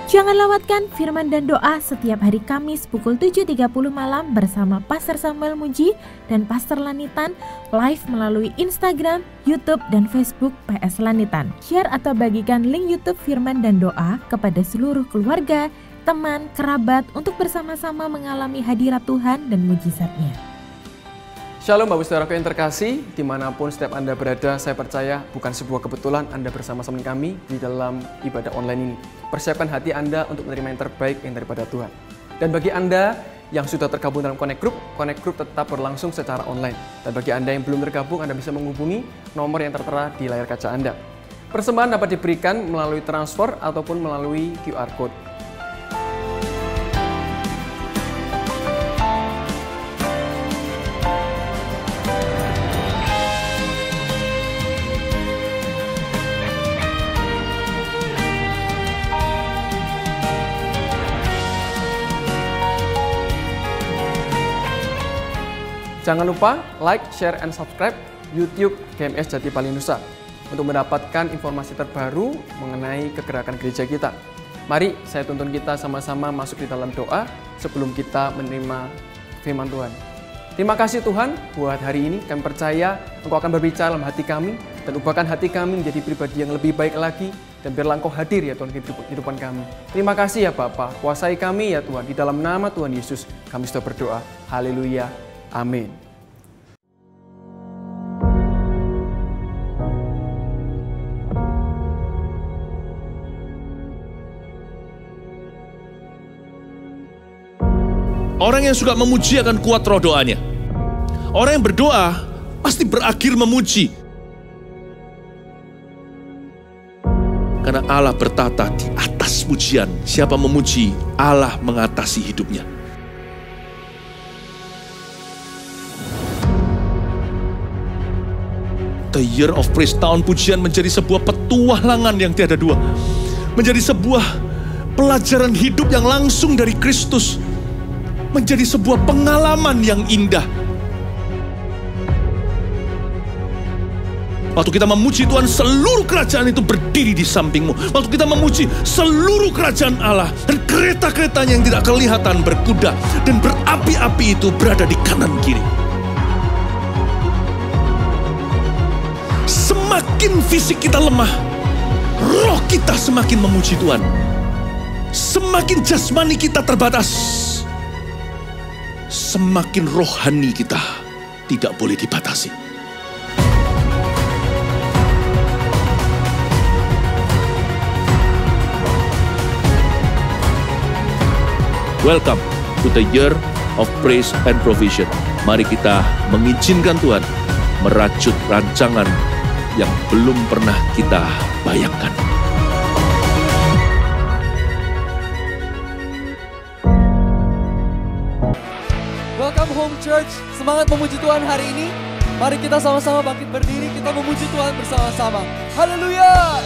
Jangan lewatkan firman dan doa setiap hari Kamis pukul 7.30 malam bersama Pastor Samuel Muji dan Pastor Lanitan live melalui Instagram, YouTube, dan Facebook PS Lanitan. Share atau bagikan link YouTube firman dan doa kepada seluruh keluarga, teman, kerabat untuk bersama-sama mengalami hadirat Tuhan dan mujizatnya. Shalom Bapak Saudaraku yang terkasih, dimanapun setiap Anda berada, saya percaya bukan sebuah kebetulan Anda bersama-sama kami di dalam ibadah online ini. Persiapkan hati Anda untuk menerima yang terbaik yang daripada Tuhan. Dan bagi Anda yang sudah tergabung dalam Connect Group tetap berlangsung secara online. Dan bagi Anda yang belum tergabung, Anda bisa menghubungi nomor yang tertera di layar kaca Anda. Persembahan dapat diberikan melalui transfer ataupun melalui QR Code. Jangan lupa like, share, and subscribe YouTube GMS Jati Palinusa untuk mendapatkan informasi terbaru mengenai kegerakan gereja kita. Mari saya tuntun kita sama-sama masuk di dalam doa sebelum kita menerima firman Tuhan. Terima kasih Tuhan buat hari ini. Kami percaya Engkau akan berbicara dalam hati kami dan ubahkan hati kami menjadi pribadi yang lebih baik lagi, dan biarlah Engkau hadir ya Tuhan di kehidupan kami. Terima kasih ya Bapa, kuasai kami ya Tuhan. Di dalam nama Tuhan Yesus kami sudah berdoa. Haleluya. Amin. Orang yang suka memuji akan kuat roh doanya. Orang yang berdoa pasti berakhir memuji. Karena Allah bertata di atas pujian. Siapa memuji, Allah mengatasi hidupnya. The Year of Praise, tahun pujian, menjadi sebuah petualangan yang tiada dua. Menjadi sebuah pelajaran hidup yang langsung dari Kristus. Menjadi sebuah pengalaman yang indah. Waktu kita memuji Tuhan, seluruh kerajaan itu berdiri di sampingmu. Waktu kita memuji, seluruh kerajaan Allah dan kereta-keretanya yang tidak kelihatan berkuda dan berapi-api itu berada di kanan kiri. Semakin fisik kita lemah, roh kita semakin memuji Tuhan. Semakin jasmani kita terbatas, semakin rohani kita tidak boleh dibatasi. Welcome to the Year of Praise and Provision. Mari kita mengizinkan Tuhan merajut rancangan yang belum pernah kita bayangkan. Welcome home church, semangat memuji Tuhan hari ini. Mari kita sama-sama bangkit berdiri, kita memuji Tuhan bersama-sama. Haleluya!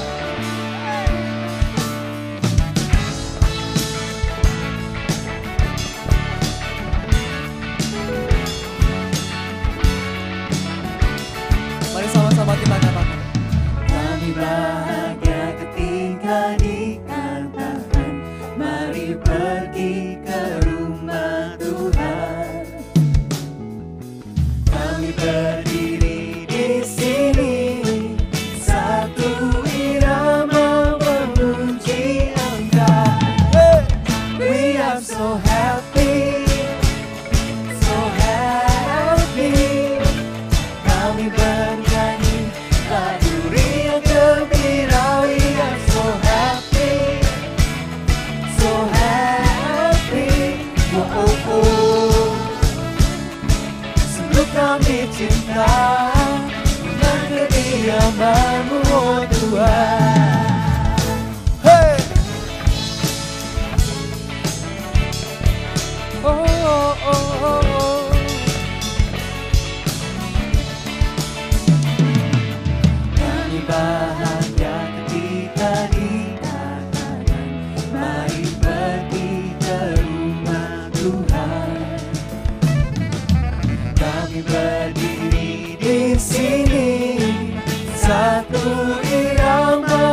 Mari sama-sama kita katakan. Kami bahagia ketika dikatakan, mari pergi ke rumah Tuhan. Kami berdiri di sini, satu irama memuji Engkau. We are so happy, so happy. Kami bernyanyi lagu riang gembira. We are so happy, so happy. Oh oh oh. Sungguh kami cinta dengan kediaman-Mu, oh Tuhan. Hey! Oh oh oh oh. Kami bahagia ketika dikatakan, mari pergi ke rumah Tuhan. Kami berdiri di sini, satu irama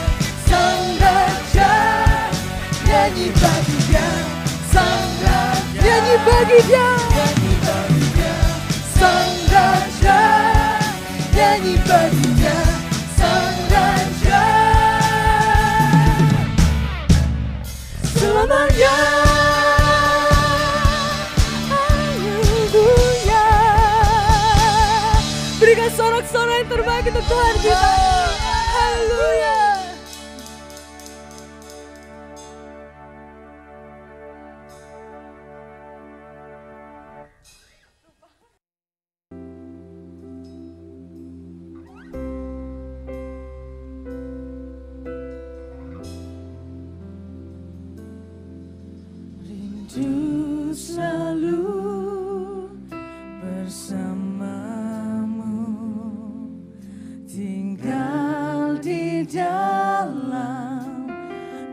bagi Dia, nyanyi bagi Dia, Sang Raja, nyanyi bagi Dia, Sang Raja, selamanya. Haleluya. Berikan sorak-sorai yang terbaik untuk Tuhan kita. Haleluya. Rindu selalu bersamamu, tinggal di dalam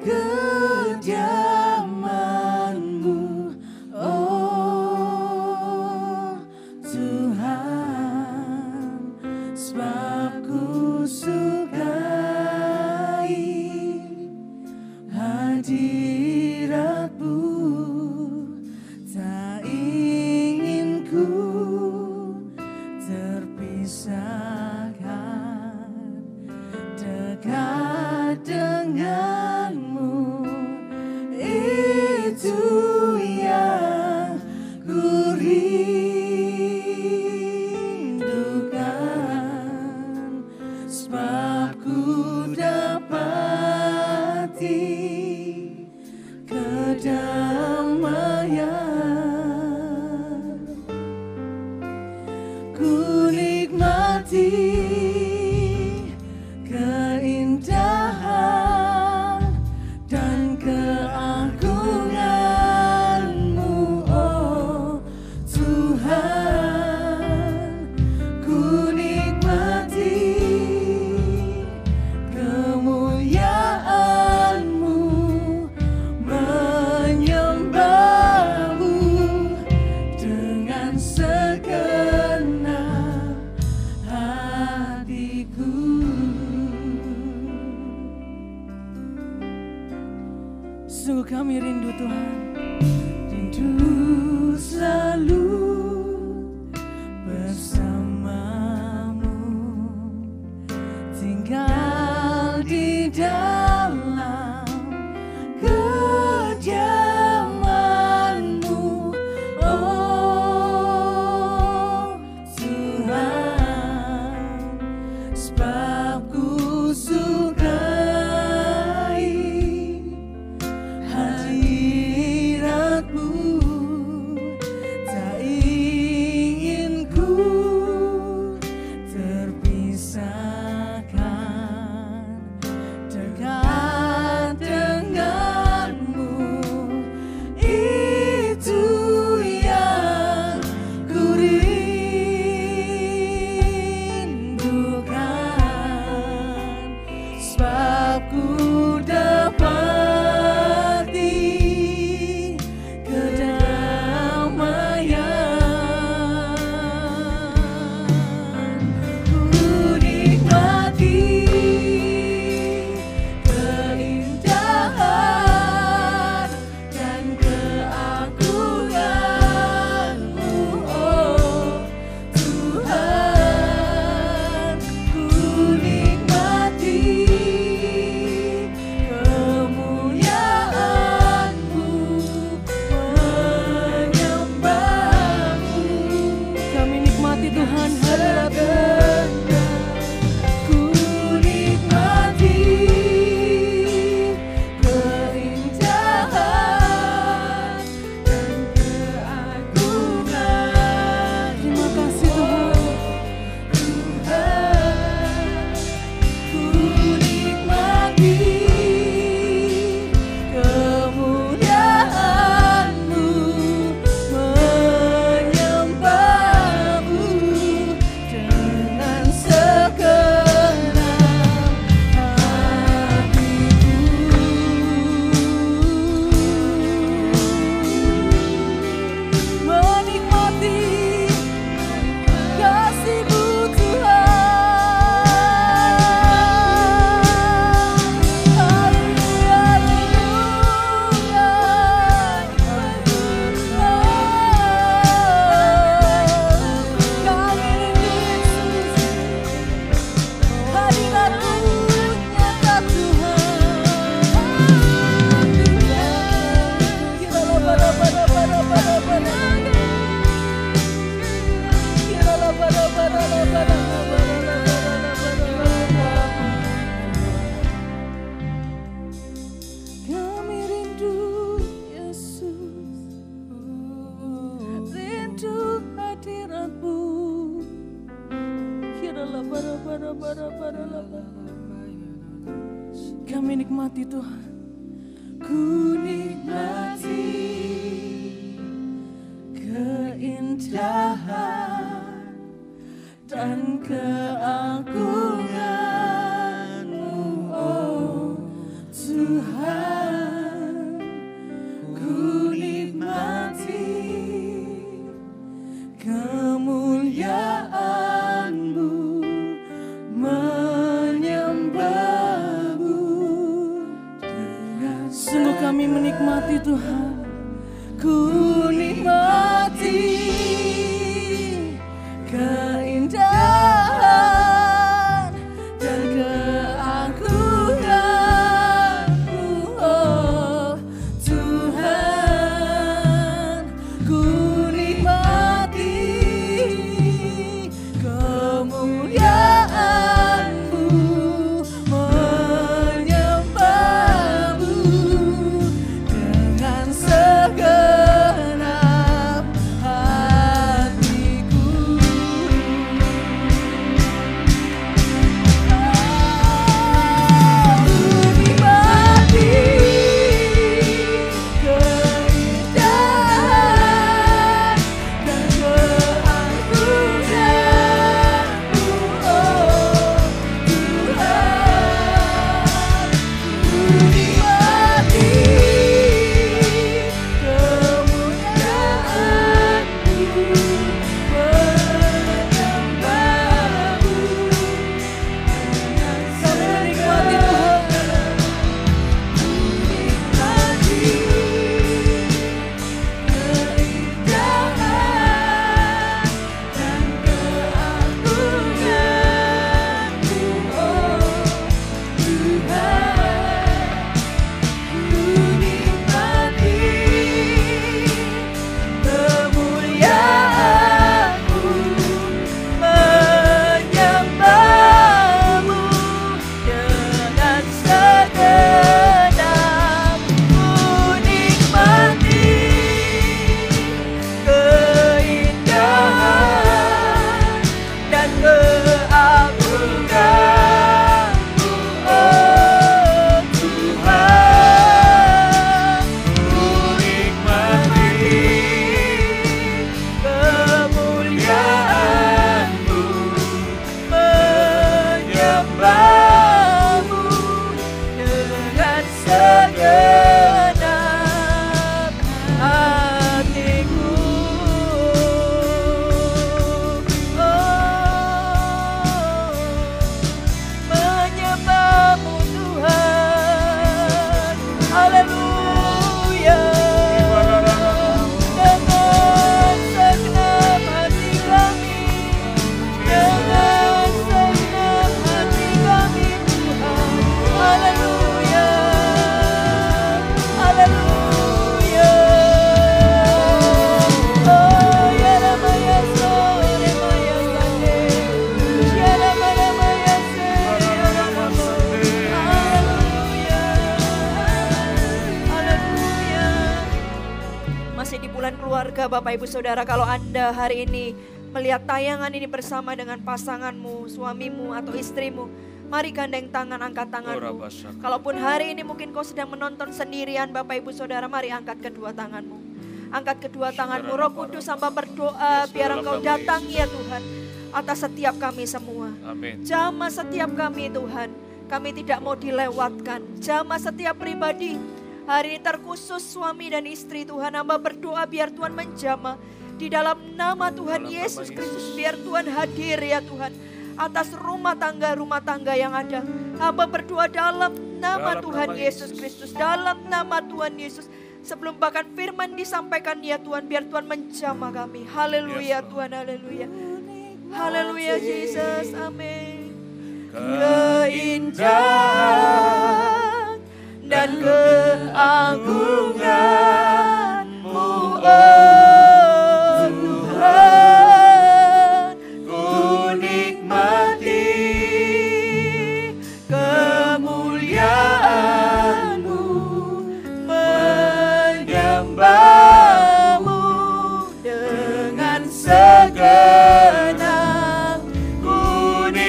kediaman-Mu, oh Tuhan, sebab ku sukai hadirat-Mu, tak ingin ku terpisahkan dekat denganmu. Itu yang ku rindukan, sebab ku dapati kedamaian, ku nikmati keindahan dan keagungan-Mu, oh Tuhan, ku nikmati kemuliaan-Mu, menyembah-Mu dengan segenap hatiku. Sungguh kami rindu Tuhan, rindu selalu bersamamu, tinggal di dalam kediaman-Mu, oh Tuhan, sebab ku sukai hadirat-Mu, tak ingin ku terpisahkan dekat denganmu. Itu yang ku rindukan, sebab ku dapati kedamaian, ku nikmati keindahan dan keagungan-Mu, oh Tuhan, ku nikmati kemuliaan-Mu, menyembah-Mu. Kami nikmati Tuhan hadirat-Mu, ku nikmati keindahan dan keagungan. Terima kasih Tuhan, ku nikmati kemuliaan-Mu, menyembah-Mu dengan Kami nikmati Tuhan. Ku nikmati keindahan dan keagungan-Mu, oh Tuhan. Ku nikmati kemuliaan-Mu, menyembah-Mu. Sungguh kami menikmati Tuhan. Ku nikmati keindahan dan keagungan-Mu, oh Tuhan. Ku nikmati kemuliaan-Mu, menyembah-Mu dengan segenap hatiku. keluarga Bapak Ibu Saudara, kalau Anda hari ini melihat tayangan ini bersama dengan pasanganmu, suamimu atau istrimu, mari gandeng tangan, angkat tanganmu. Kalaupun hari ini mungkin kau sedang menonton sendirian Bapak Ibu Saudara, mari angkat kedua tanganmu. Angkat kedua tanganmu, Roh Kudus hamba berdoa biar Engkau datang ya Tuhan atas setiap kami semua. Jamah setiap kami Tuhan, kami tidak mau dilewatkan. Jamah setiap pribadi, hari ini terkhusus suami dan istri Tuhan, hamba berdoa biar Tuhan menjamah di dalam nama Tuhan Yesus Kristus, biar Tuhan hadir ya Tuhan atas rumah tangga yang ada. Hamba berdoa dalam nama Tuhan Yesus Kristus, dalam nama Tuhan Yesus. Sebelum bahkan firman disampaikan ya Tuhan, biar Tuhan menjamah kami. Haleluya Tuhan, haleluya. Haleluya Yesus, amin. Keindahan dan keagungan-Mu, oh Tuhan, ku nikmati kemuliaan-Mu, menyembah-Mu dengan segenap, ku nikmati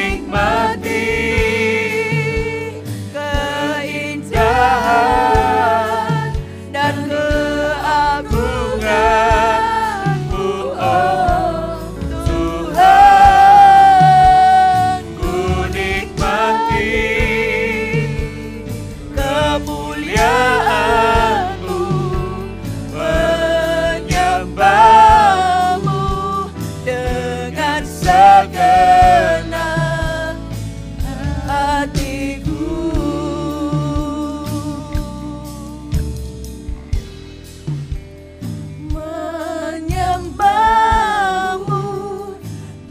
dengan segenap hatiku. Menyembahmu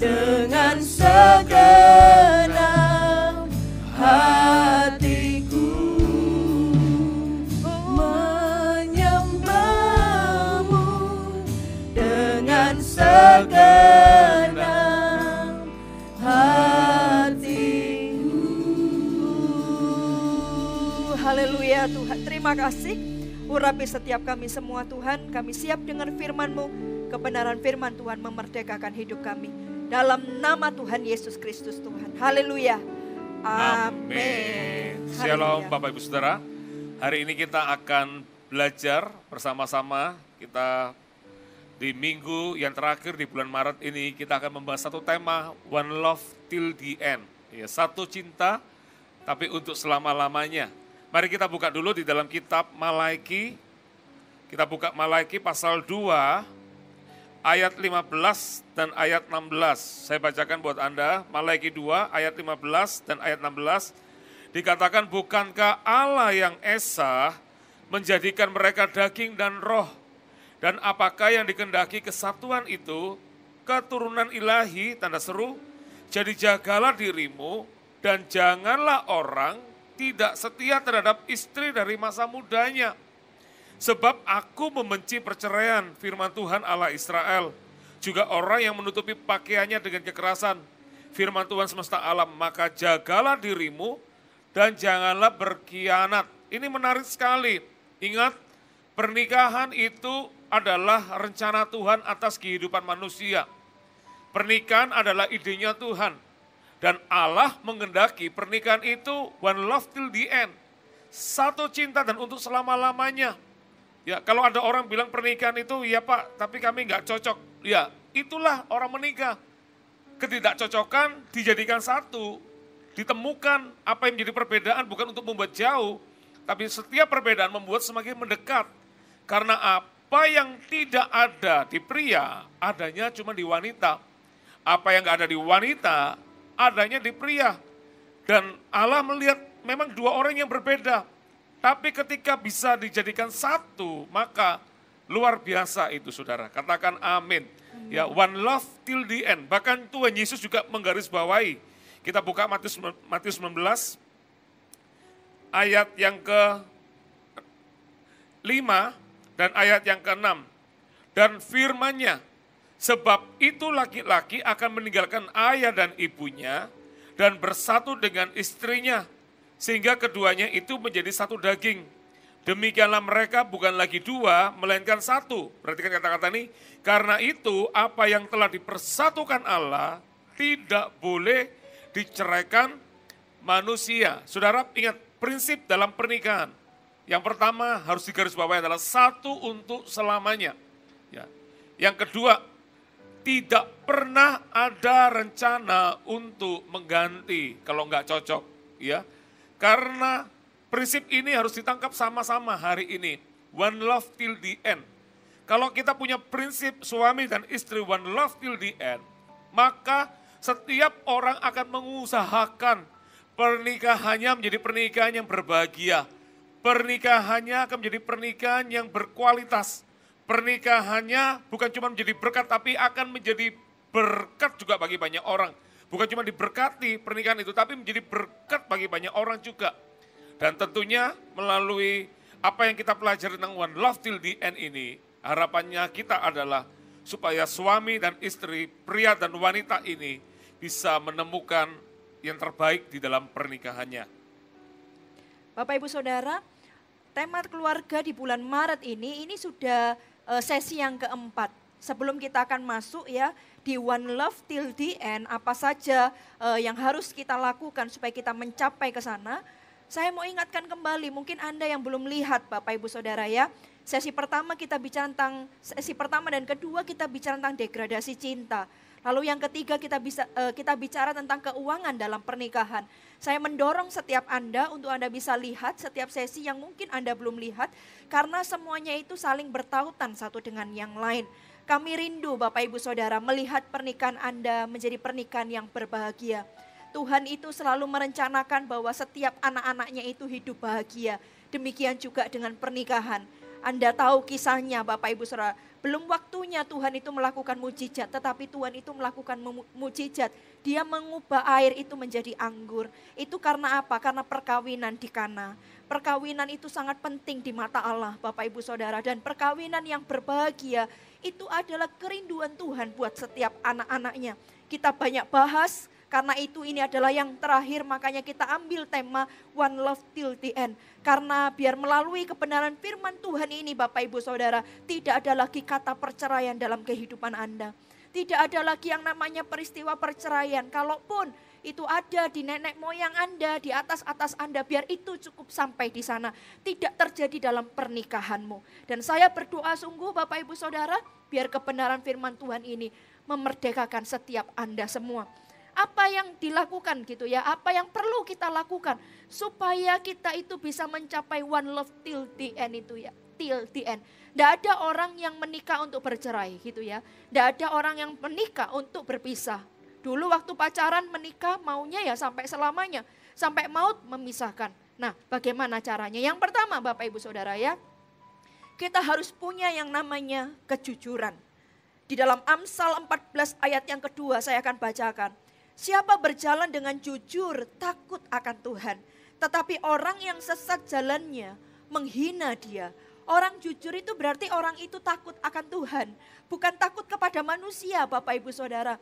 dengan segenap hatiku. Menyembahmu dengan segenap hatiku. Haleluya Tuhan, terima kasih. Urapi setiap kami semua Tuhan, kami siap dengan firman-Mu. Kebenaran firman Tuhan memerdekakan hidup kami. Dalam nama Tuhan Yesus Kristus Tuhan. Haleluya. Amin. Shalom Haleluya. Bapak Ibu Saudara. Hari ini kita akan belajar bersama-sama. Kita di minggu yang terakhir di bulan Maret ini kita akan membahas satu tema, One Love Till the End. Ya, satu cinta tapi untuk selama-lamanya. Mari kita buka dulu di dalam kitab Malaiki. Kita buka Malaiki pasal 2 ayat 15 dan ayat 16. Saya bacakan buat Anda, Malaiki 2 ayat 15 dan ayat 16. Dikatakan, bukankah Allah yang esa menjadikan mereka daging dan roh? Dan apakah yang dikehendaki kesatuan itu? Keturunan ilahi, tanda seru. Jadi jagalah dirimu dan janganlah orang tidak setia terhadap istri dari masa mudanya. Sebab aku membenci perceraian, firman Tuhan Allah Israel. Juga orang yang menutupi pakaiannya dengan kekerasan, firman Tuhan semesta alam. Maka jagalah dirimu dan janganlah berkhianat. Ini menarik sekali. Ingat, pernikahan itu adalah rencana Tuhan atas kehidupan manusia. Pernikahan adalah idenya Tuhan. Dan Allah menghendaki pernikahan itu one love till the end. Satu cinta dan untuk selama-lamanya. Ya, kalau ada orang bilang pernikahan itu, ya Pak, tapi kami nggak cocok. Ya, itulah orang menikah. Ketidakcocokan dijadikan satu. Ditemukan apa yang menjadi perbedaan bukan untuk membuat jauh, tapi setiap perbedaan membuat semakin mendekat. Karena apa yang tidak ada di pria, adanya cuma di wanita. Apa yang nggak ada di wanita, adanya di pria. Dan Allah melihat memang dua orang yang berbeda. Tapi ketika bisa dijadikan satu, maka luar biasa itu saudara. Katakan amin. Ya, one love till the end. Bahkan Tuhan Yesus juga menggarisbawahi. Kita buka Matius 19, ayat yang ke-5 dan ayat yang ke-6. Dan firman-Nya, sebab itu laki-laki akan meninggalkan ayah dan ibunya dan bersatu dengan istrinya, sehingga keduanya itu menjadi satu daging. Demikianlah mereka bukan lagi dua, melainkan satu. Perhatikan kata-kata ini, karena itu apa yang telah dipersatukan Allah tidak boleh diceraikan manusia. Saudara ingat prinsip dalam pernikahan. Yang pertama harus digarisbawahi adalah satu untuk selamanya. Ya. Yang kedua, tidak pernah ada rencana untuk mengganti kalau nggak cocok, ya. Karena prinsip ini harus ditangkap sama-sama hari ini. One love till the end. Kalau kita punya prinsip suami dan istri one love till the end, maka setiap orang akan mengusahakan pernikahannya menjadi pernikahan yang berbahagia. Pernikahannya akan menjadi pernikahan yang berkualitas. Pernikahannya bukan cuma menjadi berkat, tapi akan menjadi berkat juga bagi banyak orang. Bukan cuma diberkati pernikahan itu, tapi menjadi berkat bagi banyak orang juga. Dan tentunya melalui apa yang kita pelajari tentang one love till the end ini, harapannya kita adalah supaya suami dan istri, pria dan wanita ini bisa menemukan yang terbaik di dalam pernikahannya. Bapak Ibu Saudara, tema keluarga di bulan Maret ini sudah sesi yang keempat. Sebelum kita akan masuk ya di One Love Till the End, apa saja yang harus kita lakukan supaya kita mencapai ke sana. Saya mau ingatkan kembali, mungkin Anda yang belum lihat Bapak Ibu Saudara ya. Sesi pertama dan kedua kita bicara tentang degradasi cinta. Lalu yang ketiga kita bicara tentang keuangan dalam pernikahan. Saya mendorong setiap Anda untuk Anda bisa lihat setiap sesi yang mungkin Anda belum lihat. Karena semuanya itu saling bertautan satu dengan yang lain. Kami rindu Bapak Ibu Saudara melihat pernikahan Anda menjadi pernikahan yang berbahagia. Tuhan itu selalu merencanakan bahwa setiap anak-anaknya itu hidup bahagia. Demikian juga dengan pernikahan. Anda tahu kisahnya Bapak Ibu Saudara. Belum waktunya Tuhan itu melakukan mujizat, tetapi Tuhan itu melakukan mujizat. Dia mengubah air itu menjadi anggur. Itu karena apa? Karena perkawinan di Kana. Perkawinan itu sangat penting di mata Allah Bapak Ibu Saudara. Dan perkawinan yang berbahagia itu adalah kerinduan Tuhan buat setiap anak-anaknya. Kita banyak bahas. Karena itu ini adalah yang terakhir, makanya kita ambil tema One Love Till the End. Karena biar melalui kebenaran firman Tuhan ini Bapak Ibu Saudara, tidak ada lagi kata perceraian dalam kehidupan Anda. Tidak ada lagi yang namanya peristiwa perceraian. Kalaupun itu ada di nenek moyang Anda, di atas-atas Anda, biar itu cukup sampai di sana. Tidak terjadi dalam pernikahanmu. Dan saya berdoa sungguh Bapak Ibu Saudara, biar kebenaran firman Tuhan ini memerdekakan setiap Anda semua. Apa yang dilakukan gitu ya, apa yang perlu kita lakukan supaya kita itu bisa mencapai one love till the end itu ya, till the end. Tidak ada orang yang menikah untuk bercerai gitu ya, tidak ada orang yang menikah untuk berpisah. Dulu waktu pacaran menikah maunya ya sampai selamanya, sampai maut memisahkan. Nah bagaimana caranya? Yang pertama Bapak Ibu Saudara ya, kita harus punya yang namanya kejujuran. Di dalam Amsal 14 ayat yang kedua saya akan bacakan. Siapa berjalan dengan jujur takut akan Tuhan. Tetapi orang yang sesat jalannya menghina dia. Orang jujur itu berarti orang itu takut akan Tuhan. Bukan takut kepada manusia Bapak Ibu Saudara.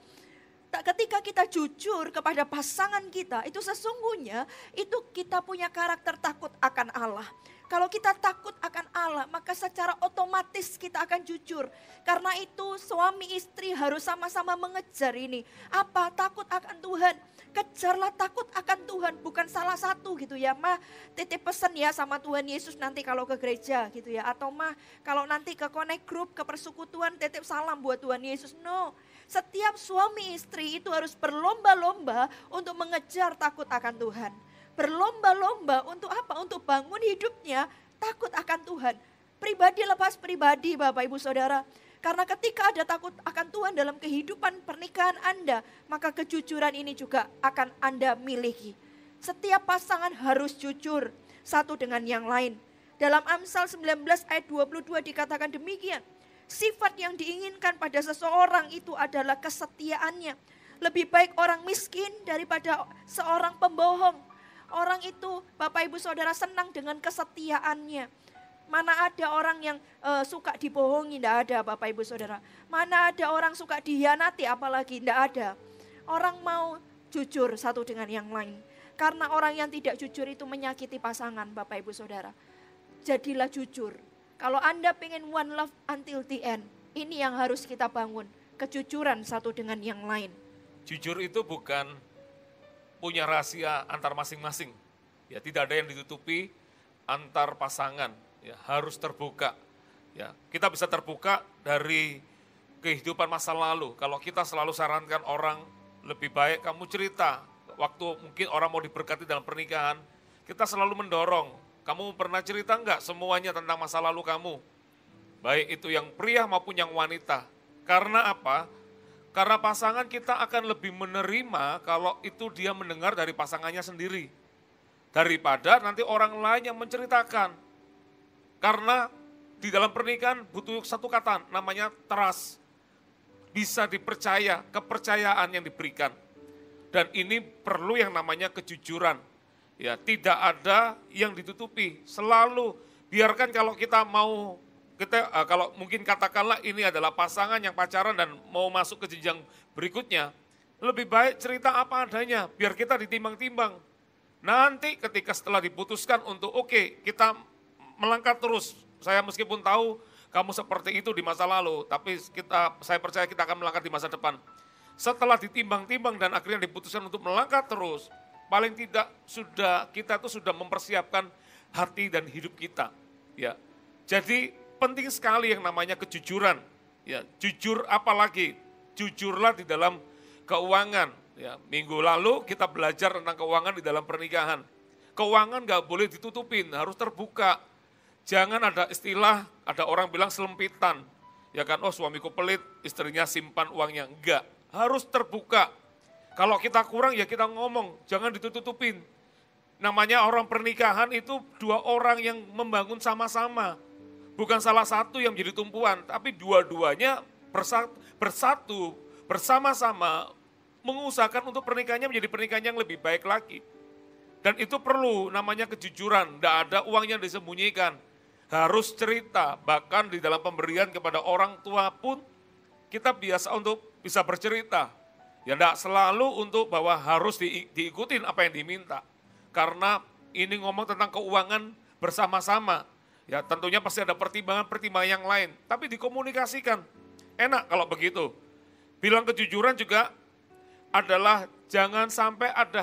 Ketika kita jujur kepada pasangan kita, itu sesungguhnya itu kita punya karakter takut akan Allah. Kalau kita takut akan Allah, maka secara otomatis kita akan jujur. Karena itu suami istri harus sama-sama mengejar ini. Apa? Takut akan Tuhan. Kejarlah takut akan Tuhan, bukan salah satu gitu ya. Mah titip pesan ya sama Tuhan Yesus nanti kalau ke gereja gitu ya. Atau mah kalau nanti ke connect group, ke persekutuan titip salam buat Tuhan Yesus. No, setiap suami istri itu harus berlomba-lomba untuk mengejar takut akan Tuhan. Berlomba-lomba untuk apa? Untuk bangun hidupnya takut akan Tuhan. Pribadi lepas pribadi Bapak Ibu Saudara. Karena ketika ada takut akan Tuhan dalam kehidupan pernikahan Anda, maka kejujuran ini juga akan Anda miliki. Setiap pasangan harus jujur satu dengan yang lain. Dalam Amsal 19 ayat 22 dikatakan demikian. Sifat yang diinginkan pada seseorang itu adalah kesetiaannya. Lebih baik orang miskin daripada seorang pembohong. Orang itu Bapak Ibu Saudara senang dengan kesetiaannya. Mana ada orang yang suka dibohongi, tidak ada Bapak Ibu Saudara. Mana ada orang suka dihianati, apalagi tidak ada. Orang mau jujur satu dengan yang lain. Karena orang yang tidak jujur itu menyakiti pasangan Bapak Ibu Saudara. Jadilah jujur. Kalau Anda pengen one love until the end, ini yang harus kita bangun. Kejujuran satu dengan yang lain. Jujur itu bukan punya rahasia antar masing-masing. Ya, tidak ada yang ditutupi antar pasangan. Ya, harus terbuka. Ya, kita bisa terbuka dari kehidupan masa lalu. Kalau kita selalu sarankan orang lebih baik kamu cerita. Waktu mungkin orang mau diberkati dalam pernikahan, kita selalu mendorong. Kamu pernah cerita enggak semuanya tentang masa lalu kamu? Baik itu yang pria maupun yang wanita. Karena apa? Karena pasangan kita akan lebih menerima kalau itu dia mendengar dari pasangannya sendiri. Daripada nanti orang lain yang menceritakan. Karena di dalam pernikahan butuh satu kata namanya trust. Bisa dipercaya, kepercayaan yang diberikan. Dan ini perlu yang namanya kejujuran. Ya, tidak ada yang ditutupi. Selalu biarkan kalau kita mau kalau mungkin katakanlah ini adalah pasangan yang pacaran dan mau masuk ke jenjang berikutnya, lebih baik cerita apa adanya, biar kita ditimbang-timbang. Nanti ketika setelah diputuskan untuk oke, kita melangkah terus. Saya meskipun tahu kamu seperti itu di masa lalu, tapi saya percaya kita akan melangkah di masa depan. Setelah ditimbang-timbang dan akhirnya diputuskan untuk melangkah terus, paling tidak kita tuh sudah mempersiapkan hati dan hidup kita. Ya, jadi penting sekali yang namanya kejujuran. Ya, jujur apalagi? Jujurlah di dalam keuangan. Ya, minggu lalu kita belajar tentang keuangan di dalam pernikahan. Keuangan gak boleh ditutupin, harus terbuka. Jangan ada istilah, ada orang bilang selempitan. Ya kan, oh suamiku pelit, istrinya simpan uangnya. Enggak, harus terbuka. Kalau kita kurang ya kita ngomong, jangan ditutup-tutupin. Namanya orang pernikahan itu dua orang yang membangun sama-sama. Bukan salah satu yang menjadi tumpuan, tapi dua-duanya bersatu, bersama-sama mengusahakan untuk pernikahannya menjadi pernikahan yang lebih baik lagi. Dan itu perlu namanya kejujuran, tidak ada uang yang disembunyikan. Harus cerita, bahkan di dalam pemberian kepada orang tua pun kita biasa untuk bisa bercerita. Ya tidak selalu untuk bahwa harus diikutin apa yang diminta. Karena ini ngomong tentang keuangan bersama-sama. Ya tentunya pasti ada pertimbangan-pertimbangan yang lain. Tapi dikomunikasikan, enak kalau begitu. Bilang kejujuran juga adalah jangan sampai ada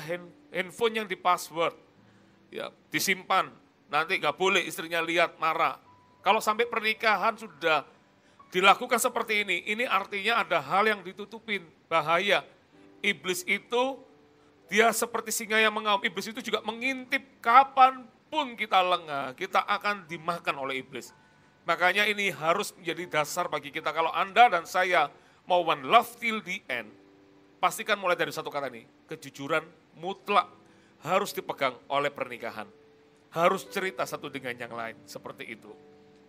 handphone yang di password. Ya, disimpan. Nanti gak boleh istrinya lihat, marah. Kalau sampai pernikahan sudah dilakukan seperti ini artinya ada hal yang ditutupin, bahaya. Iblis itu, dia seperti singa yang mengaum. Iblis itu juga mengintip kapanpun kita lengah, kita akan dimakan oleh iblis. Makanya ini harus menjadi dasar bagi kita. Kalau Anda dan saya mau one love till the end, pastikan mulai dari satu kata ini, kejujuran mutlak harus dipegang oleh pernikahan. Harus cerita satu dengan yang lain, seperti itu.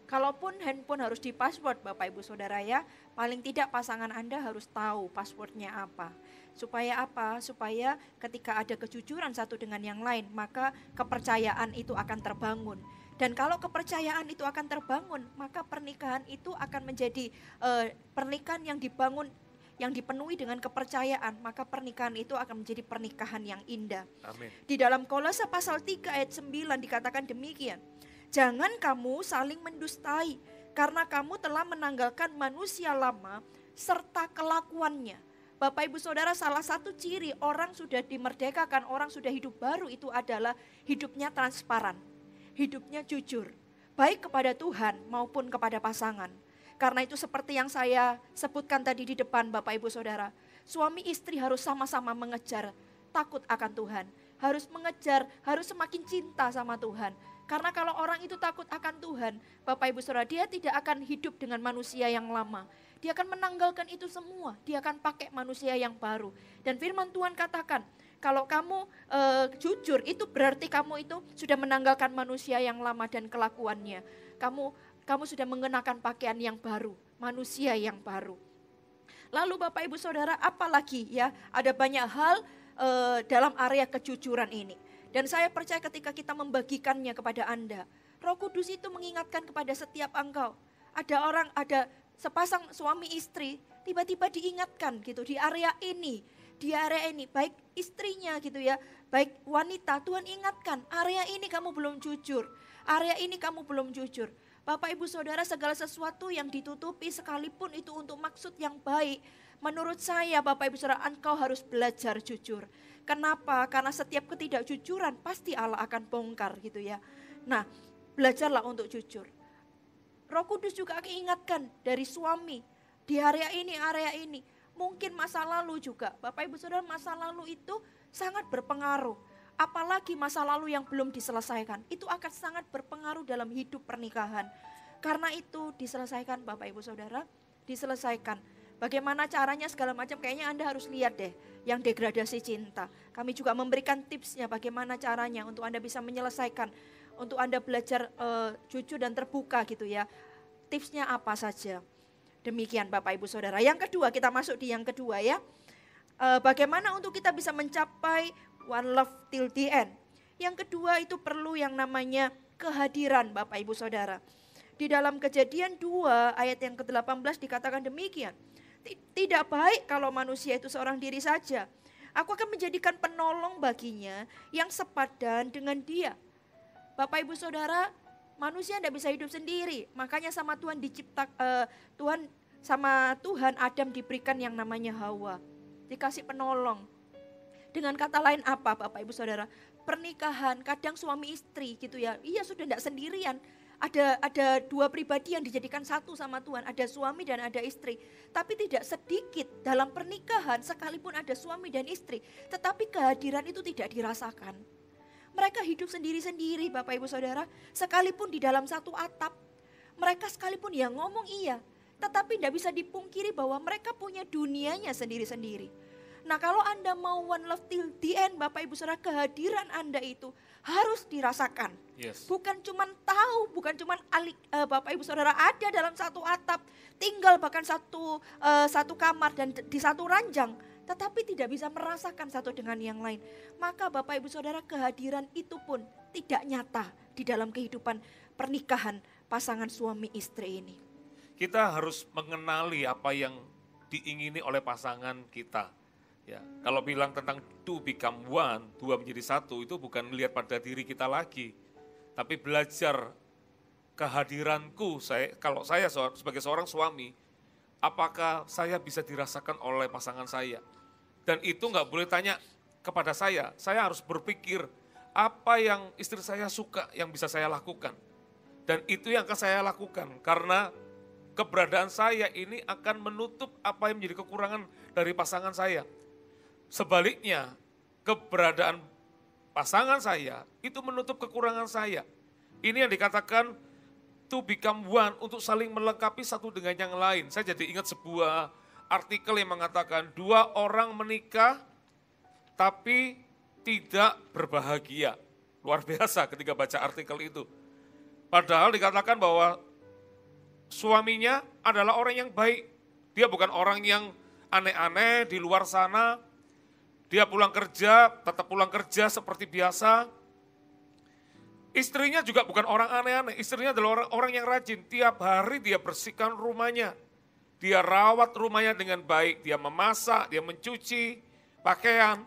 Kalaupun handphone harus di password Bapak Ibu Saudara ya, paling tidak pasangan Anda harus tahu passwordnya apa. Supaya apa? Supaya ketika ada kejujuran satu dengan yang lain, maka kepercayaan itu akan terbangun. Dan kalau kepercayaan itu akan terbangun, maka pernikahan itu akan menjadi pernikahan yang dibangun, yang dipenuhi dengan kepercayaan, maka pernikahan itu akan menjadi pernikahan yang indah. Amin. Di dalam Kolose pasal 3 ayat 9 dikatakan demikian. Jangan kamu saling mendustai, karena kamu telah menanggalkan manusia lama serta kelakuannya. Bapak Ibu Saudara, salah satu ciri orang sudah dimerdekakan, orang sudah hidup baru itu adalah hidupnya transparan, hidupnya jujur, baik kepada Tuhan maupun kepada pasangan. Karena itu seperti yang saya sebutkan tadi di depan Bapak Ibu Saudara, suami istri harus sama-sama mengejar takut akan Tuhan. Harus mengejar, harus semakin cinta sama Tuhan. Karena kalau orang itu takut akan Tuhan, Bapak Ibu Saudara, dia tidak akan hidup dengan manusia yang lama. Dia akan menanggalkan itu semua, dia akan pakai manusia yang baru. Dan firman Tuhan katakan, kalau kamu jujur, itu berarti kamu itu sudah menanggalkan manusia yang lama dan kelakuannya. Kamu sudah mengenakan pakaian yang baru, manusia yang baru. Lalu Bapak Ibu Saudara, apalagi ya, ada banyak hal dalam area kejujuran ini. Dan saya percaya ketika kita membagikannya kepada Anda, Roh Kudus itu mengingatkan kepada setiap engkau. Ada sepasang suami istri, tiba-tiba diingatkan gitu di area ini, baik istrinya gitu ya, baik wanita, Tuhan ingatkan, area ini kamu belum jujur, area ini kamu belum jujur. Bapak Ibu Saudara, segala sesuatu yang ditutupi sekalipun itu untuk maksud yang baik, menurut saya Bapak Ibu Saudara, engkau harus belajar jujur. Kenapa? Karena setiap ketidakjujuran pasti Allah akan bongkar gitu ya. Nah, belajarlah untuk jujur. Roh Kudus juga akan ingatkan dari suami, di area ini. Mungkin masa lalu juga, Bapak Ibu Saudara, masa lalu itu sangat berpengaruh. Apalagi masa lalu yang belum diselesaikan, itu akan sangat berpengaruh dalam hidup pernikahan. Karena itu diselesaikan Bapak Ibu Saudara, diselesaikan. Bagaimana caranya segala macam, kayaknya Anda harus lihat deh yang degradasi cinta. Kami juga memberikan tipsnya bagaimana caranya untuk Anda bisa menyelesaikan, untuk Anda belajar jujur dan terbuka gitu ya. Tipsnya apa saja? Demikian Bapak Ibu Saudara. Yang kedua, kita masuk di yang kedua ya. Bagaimana untuk kita bisa mencapai one love till the end. Yang kedua itu perlu yang namanya kehadiran Bapak Ibu Saudara. Di dalam Kejadian 2 ayat yang ke-18 dikatakan demikian. Tidak baik kalau manusia itu seorang diri saja. Aku akan menjadikan penolong baginya yang sepadan dengan dia. Bapak Ibu Saudara, manusia tidak bisa hidup sendiri. Makanya sama Tuhan Tuhan Adam diberikan yang namanya Hawa. Dikasih penolong. Dengan kata lain apa Bapak Ibu Saudara? Pernikahan kadang suami istri gitu ya. Iya sudah tidak sendirian. Ada dua pribadi yang dijadikan satu sama Tuhan. Ada suami dan ada istri. Tapi tidak sedikit dalam pernikahan sekalipun ada suami dan istri. Tetapi kehadiran itu tidak dirasakan. Mereka hidup sendiri-sendiri Bapak Ibu Saudara. Sekalipun di dalam satu atap. Mereka sekalipun yang ngomong iya. tetapi tidak bisa dipungkiri bahwa mereka punya dunianya sendiri-sendiri. Nah kalau Anda mau one love till the end, Bapak Ibu Saudara, kehadiran Anda itu harus dirasakan. Yes. Bukan cuman tahu, bukan cuman Bapak Ibu Saudara ada dalam satu atap, tinggal bahkan satu kamar dan di satu ranjang, tetapi tidak bisa merasakan satu dengan yang lain. Maka Bapak Ibu Saudara, kehadiran itu pun tidak nyata di dalam kehidupan pernikahan pasangan suami istri ini. Kita harus mengenali apa yang diingini oleh pasangan kita. Ya, kalau bilang tentang two become one, dua menjadi satu, itu bukan melihat pada diri kita lagi, tapi belajar kehadiranku. Kalau saya sebagai seorang suami, apakah saya bisa dirasakan oleh pasangan saya? Dan itu nggak boleh tanya kepada saya harus berpikir apa yang istri saya suka yang bisa saya lakukan. Dan itu yang akan saya lakukan, karena keberadaan saya ini akan menutup apa yang menjadi kekurangan dari pasangan saya. Sebaliknya, keberadaan pasangan saya itu menutup kekurangan saya. Ini yang dikatakan to become one, untuk saling melengkapi satu dengan yang lain. Saya jadi ingat sebuah artikel yang mengatakan 2 orang menikah tapi tidak berbahagia. Luar biasa ketika baca artikel itu. Padahal dikatakan bahwa suaminya adalah orang yang baik. Dia bukan orang yang aneh-aneh di luar sana. Dia pulang kerja, tetap pulang kerja seperti biasa. Istrinya juga bukan orang aneh-aneh. Istrinya adalah orang yang rajin. Tiap hari dia bersihkan rumahnya. Dia rawat rumahnya dengan baik. Dia memasak, dia mencuci pakaian.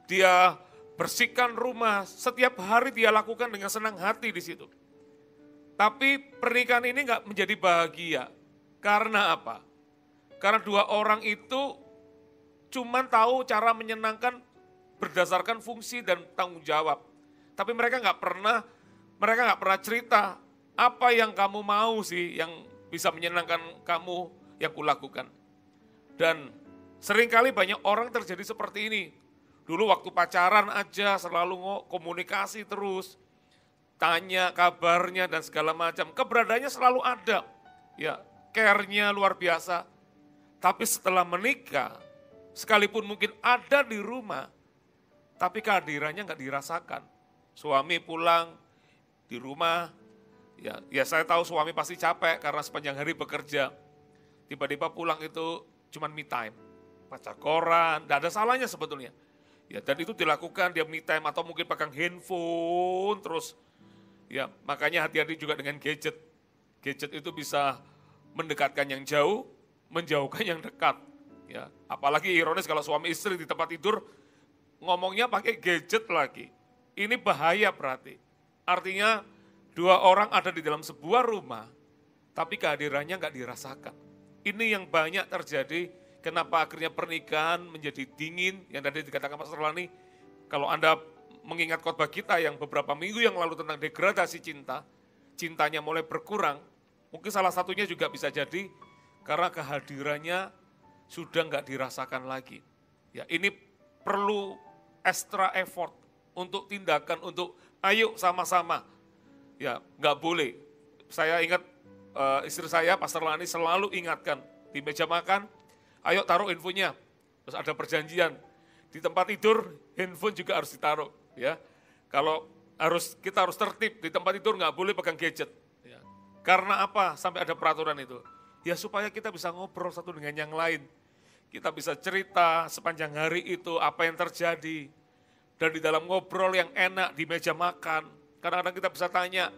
Dia bersihkan rumah. Setiap hari dia lakukan dengan senang hati di situ. Tapi pernikahan ini enggak menjadi bahagia. Karena apa? Karena 2 orang itu cuman tahu cara menyenangkan berdasarkan fungsi dan tanggung jawab. Tapi mereka nggak pernah cerita apa yang kamu mau sih yang bisa menyenangkan kamu yang kulakukan. Dan seringkali banyak orang terjadi seperti ini. Dulu waktu pacaran aja selalu komunikasi terus, tanya kabarnya dan segala macam. Keberadaannya selalu ada, ya care-nya luar biasa. Tapi setelah menikah, sekalipun mungkin ada di rumah, tapi kehadirannya nggak dirasakan. Suami pulang di rumah, ya saya tahu suami pasti capek karena sepanjang hari bekerja. Tiba-tiba pulang itu cuma me time, baca koran, nggak ada salahnya sebetulnya. Ya, dan itu dilakukan, dia me time atau mungkin pegang handphone terus. Ya, makanya hati-hati juga dengan gadget. Gadget itu bisa mendekatkan yang jauh, menjauhkan yang dekat. Ya, apalagi ironis kalau suami istri di tempat tidur ngomongnya pakai gadget lagi. Ini bahaya berarti. Artinya 2 orang ada di dalam sebuah rumah, tapi kehadirannya nggak dirasakan. Ini yang banyak terjadi, kenapa akhirnya pernikahan menjadi dingin, yang tadi dikatakan Pastor Lani. Kalau Anda mengingat khotbah kita yang beberapa minggu yang lalu tentang degradasi cinta, cintanya mulai berkurang, mungkin salah satunya juga bisa jadi karena kehadirannya sudah nggak dirasakan lagi. Ya, ini perlu extra effort untuk tindakan, untuk ayo sama-sama. Ya, nggak boleh. Saya ingat istri saya, Pastor Lani selalu ingatkan di meja makan, ayo taruh infonya. Terus ada perjanjian, di tempat tidur handphone juga harus ditaruh. Ya, kalau kita harus tertib di tempat tidur, nggak boleh pegang gadget. Ya. Karena apa? Sampai ada peraturan itu. Ya supaya kita bisa ngobrol satu dengan yang lain. Kita bisa cerita sepanjang hari itu apa yang terjadi. Dan di dalam ngobrol yang enak di meja makan, kadang-kadang kita bisa tanya,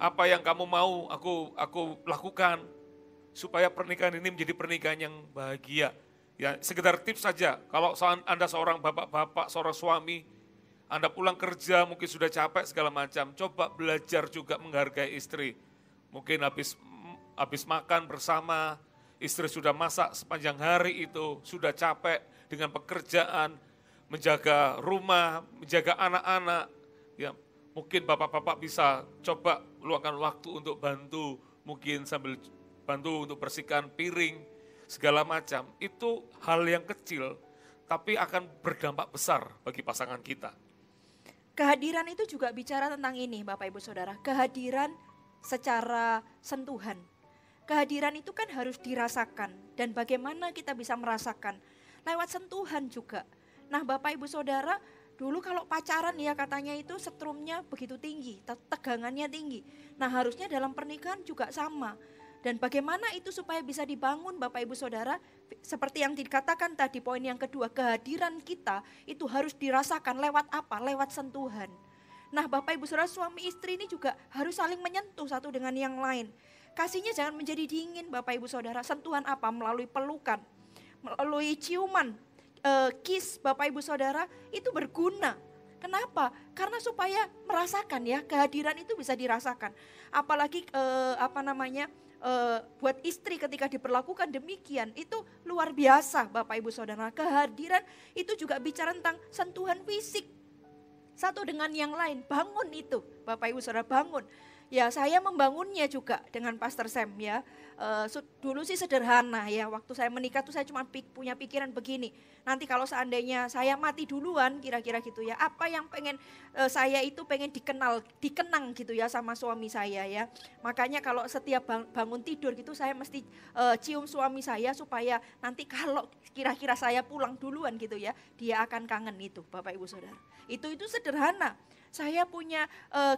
apa yang kamu mau aku lakukan supaya pernikahan ini menjadi pernikahan yang bahagia. Ya, sekedar tips saja. Kalau Anda seorang bapak-bapak, seorang suami, Anda pulang kerja mungkin sudah capek segala macam, coba belajar juga menghargai istri. Mungkin habis makan bersama, istri sudah masak sepanjang hari itu, sudah capek dengan pekerjaan, menjaga rumah, menjaga anak-anak. Ya, mungkin bapak-bapak bisa coba luangkan waktu untuk bantu, mungkin sambil bantu untuk bersihkan piring, segala macam. Itu hal yang kecil, tapi akan berdampak besar bagi pasangan kita. Kehadiran itu juga bicara tentang ini Bapak Ibu Saudara, kehadiran secara sentuhan. Kehadiran itu kan harus dirasakan. Dan bagaimana kita bisa merasakan? Lewat sentuhan juga. Nah Bapak Ibu Saudara, dulu kalau pacaran ya katanya itu setrumnya begitu tinggi, tegangannya tinggi. Nah harusnya dalam pernikahan juga sama. Dan bagaimana itu supaya bisa dibangun Bapak Ibu Saudara, seperti yang dikatakan tadi poin yang kedua, kehadiran kita itu harus dirasakan lewat apa? Lewat sentuhan. Nah Bapak Ibu Saudara, suami istri ini juga harus saling menyentuh satu dengan yang lain. Kasihnya jangan menjadi dingin Bapak Ibu Saudara. Sentuhan apa? Melalui pelukan, melalui ciuman, kiss Bapak Ibu Saudara itu berguna. Kenapa? Karena supaya merasakan ya, kehadiran itu bisa dirasakan. Apalagi buat istri ketika diperlakukan demikian, itu luar biasa Bapak Ibu Saudara. Kehadiran itu juga bicara tentang sentuhan fisik. Satu dengan yang lain, bangun itu Bapak Ibu Saudara, bangun. Ya saya membangunnya juga dengan Pastor Sam ya. Dulu sih sederhana ya, waktu saya menikah tuh saya cuma punya pikiran begini. Nanti kalau seandainya saya mati duluan kira-kira gitu ya, apa yang pengen saya itu pengen dikenang gitu ya sama suami saya ya. Makanya kalau setiap bangun tidur gitu saya mesti cium suami saya supaya nanti kalau kira-kira saya pulang duluan gitu ya, dia akan kangen itu Bapak Ibu Saudara. Itu sederhana. Saya punya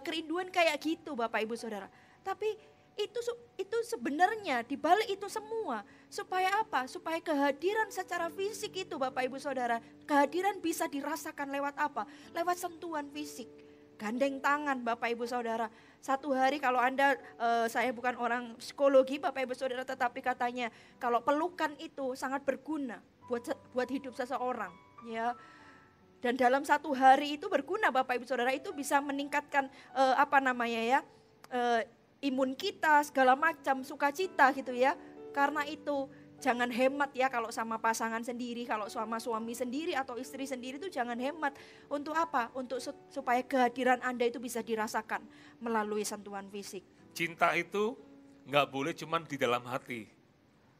kerinduan kayak gitu Bapak Ibu Saudara. Tapi itu sebenarnya dibalik itu semua supaya apa? Supaya kehadiran secara fisik itu Bapak Ibu Saudara, kehadiran bisa dirasakan lewat apa? Lewat sentuhan fisik. Gandeng tangan Bapak Ibu Saudara. Satu hari kalau Anda, saya bukan orang psikologi Bapak Ibu Saudara, tetapi katanya kalau pelukan itu sangat berguna buat hidup seseorang ya. Dan dalam satu hari itu berguna Bapak Ibu Saudara, itu bisa meningkatkan imun kita segala macam, sukacita gitu ya. Karena itu jangan hemat ya kalau sama pasangan sendiri, kalau sama suami sendiri atau istri sendiri itu jangan hemat. Untuk apa? Untuk supaya kehadiran Anda itu bisa dirasakan melalui sentuhan fisik. Cinta itu nggak boleh cuman di dalam hati.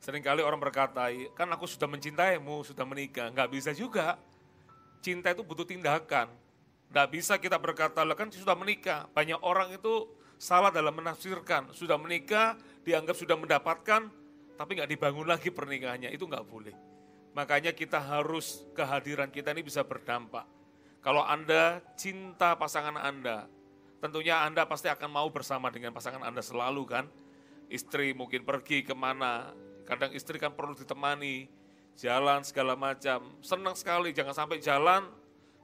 Seringkali orang berkata, kan aku sudah mencintaimu, sudah menikah. Nggak bisa juga. Cinta itu butuh tindakan. Nggak bisa kita berkata, lah kan sudah menikah. Banyak orang itu salah dalam menafsirkan. Sudah menikah, dianggap sudah mendapatkan, tapi nggak dibangun lagi pernikahannya. Itu nggak boleh. Makanya kita harus, kehadiran kita ini bisa berdampak. Kalau Anda cinta pasangan Anda, tentunya Anda pasti akan mau bersama dengan pasangan Anda selalu kan. Istri mungkin pergi kemana, kadang istri kan perlu ditemani, jalan segala macam, senang sekali, jangan sampai jalan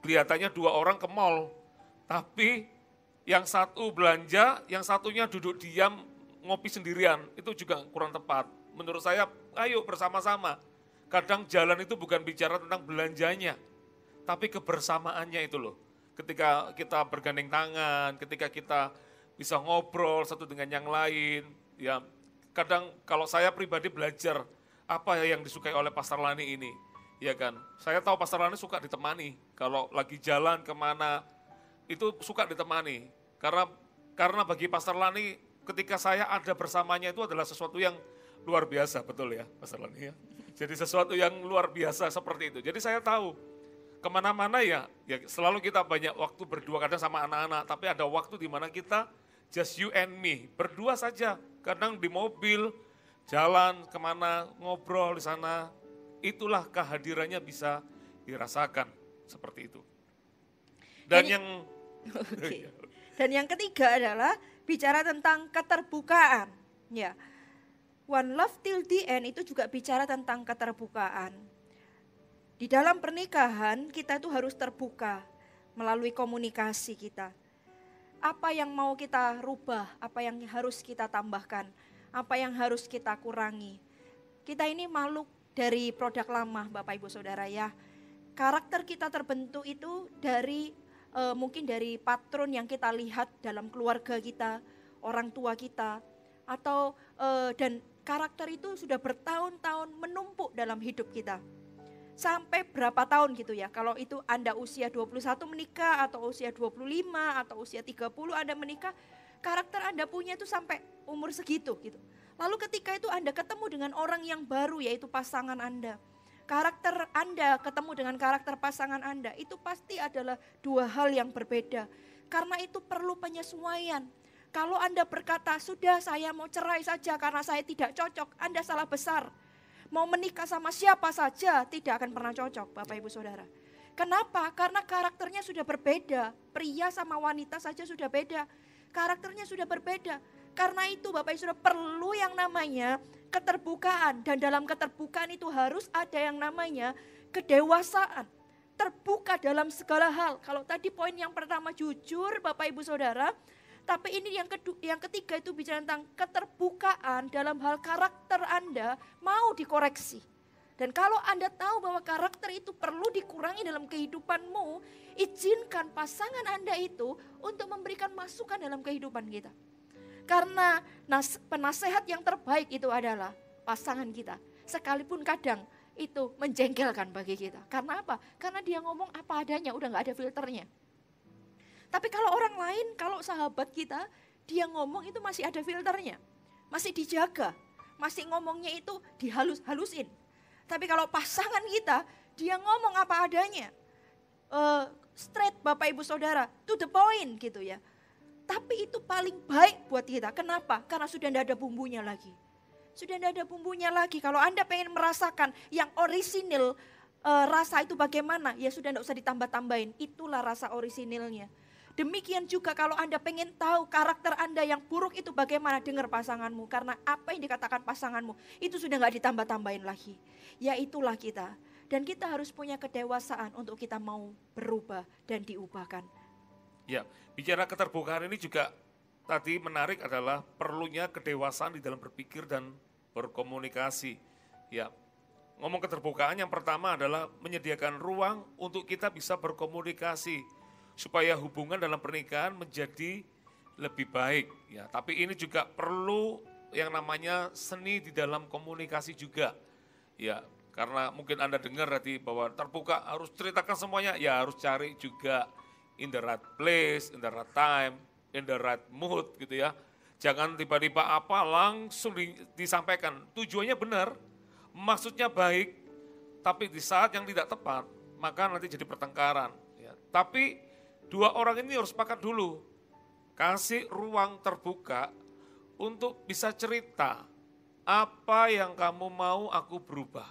kelihatannya dua orang ke mall, tapi yang satu belanja, yang satunya duduk diam ngopi sendirian, itu juga kurang tepat. Menurut saya, ayo bersama-sama. Kadang jalan itu bukan bicara tentang belanjanya, tapi kebersamaannya itu loh. Ketika kita bergandeng tangan, ketika kita bisa ngobrol satu dengan yang lain, ya kadang kalau saya pribadi belajar, apa yang disukai oleh Pastor Lani ini, ya kan? Saya tahu Pastor Lani suka ditemani, kalau lagi jalan kemana, itu suka ditemani. Karena bagi Pastor Lani, ketika saya ada bersamanya itu adalah sesuatu yang luar biasa, betul ya Pastor Lani ya? Jadi sesuatu yang luar biasa seperti itu. Jadi saya tahu, kemana-mana ya selalu kita banyak waktu berdua, kadang sama anak-anak, tapi ada waktu di mana kita just you and me, berdua saja, kadang di mobil, jalan kemana, ngobrol di sana, itulah kehadirannya bisa dirasakan seperti itu. Dan yang ketiga adalah bicara tentang keterbukaan. Ya, One Love Till the End itu juga bicara tentang keterbukaan. Di dalam pernikahan kita itu harus terbuka melalui komunikasi kita. Apa yang mau kita rubah, apa yang harus kita tambahkan, apa yang harus kita kurangi. Kita ini makhluk dari produk lama Bapak Ibu Saudara ya. Karakter kita terbentuk itu dari mungkin dari patron yang kita lihat dalam keluarga kita, orang tua kita, atau dan karakter itu sudah bertahun-tahun menumpuk dalam hidup kita. Sampai berapa tahun gitu ya, kalau itu Anda usia 21 menikah, atau usia 25, atau usia 30 Anda menikah, karakter Anda punya itu sampai umur segitu gitu. Lalu ketika itu Anda ketemu dengan orang yang baru yaitu pasangan Anda. Karakter Anda ketemu dengan karakter pasangan Anda itu pasti adalah dua hal yang berbeda. Karena itu perlu penyesuaian. Kalau Anda berkata, sudah saya mau cerai saja karena saya tidak cocok, Anda salah besar. Mau menikah sama siapa saja tidak akan pernah cocok, Bapak Ibu Saudara. Kenapa? Karena karakternya sudah berbeda. Pria sama wanita saja sudah beda. Karakternya sudah berbeda. Karena itu Bapak Ibu Saudara perlu yang namanya keterbukaan. Dan dalam keterbukaan itu harus ada yang namanya kedewasaan. Terbuka dalam segala hal. Kalau tadi poin yang pertama jujur Bapak Ibu Saudara. Tapi ini yang ketiga itu bicara tentang keterbukaan dalam hal karakter Anda mau dikoreksi. Dan kalau Anda tahu bahwa karakter itu perlu dikurangi dalam kehidupanmu, izinkan pasangan Anda itu untuk memberikan masukan dalam kehidupan kita. Karena penasehat yang terbaik itu adalah pasangan kita. Sekalipun kadang itu menjengkelkan bagi kita. Karena apa? Karena dia ngomong apa adanya, udah gak ada filternya. Tapi kalau orang lain, kalau sahabat kita, dia ngomong itu masih ada filternya. Masih dijaga, masih ngomongnya itu dihalus-halusin. Tapi kalau pasangan kita, dia ngomong apa adanya. Straight Bapak Ibu Saudara, to the point gitu ya. Tapi itu paling baik buat kita. Kenapa? Karena sudah tidak ada bumbunya lagi. Sudah tidak ada bumbunya lagi. Kalau Anda pengen merasakan yang orisinil, rasa itu bagaimana, ya sudah tidak usah ditambah-tambahin. Itulah rasa orisinilnya. Demikian juga kalau Anda pengen tahu karakter Anda yang buruk itu bagaimana, dengar pasanganmu. Karena apa yang dikatakan pasanganmu itu sudah gak ditambah-tambahin lagi. Ya itulah kita. Dan kita harus punya kedewasaan untuk kita mau berubah dan diubahkan. Ya, bicara keterbukaan ini juga tadi menarik adalah perlunya kedewasaan di dalam berpikir dan berkomunikasi. Ya, ngomong keterbukaan yang pertama adalah menyediakan ruang untuk kita bisa berkomunikasi. Supaya hubungan dalam pernikahan menjadi lebih baik. Ya, tapi ini juga perlu yang namanya seni di dalam komunikasi juga. Ya, karena mungkin Anda dengar tadi bahwa terbuka harus ceritakan semuanya, ya harus cari juga in the right place, in the right time, in the right mood gitu ya. Jangan tiba-tiba apa langsung disampaikan. Tujuannya benar, maksudnya baik, tapi di saat yang tidak tepat, maka nanti jadi pertengkaran. Ya, tapi dua orang ini harus sepakat dulu, kasih ruang terbuka untuk bisa cerita apa yang kamu mau aku berubah.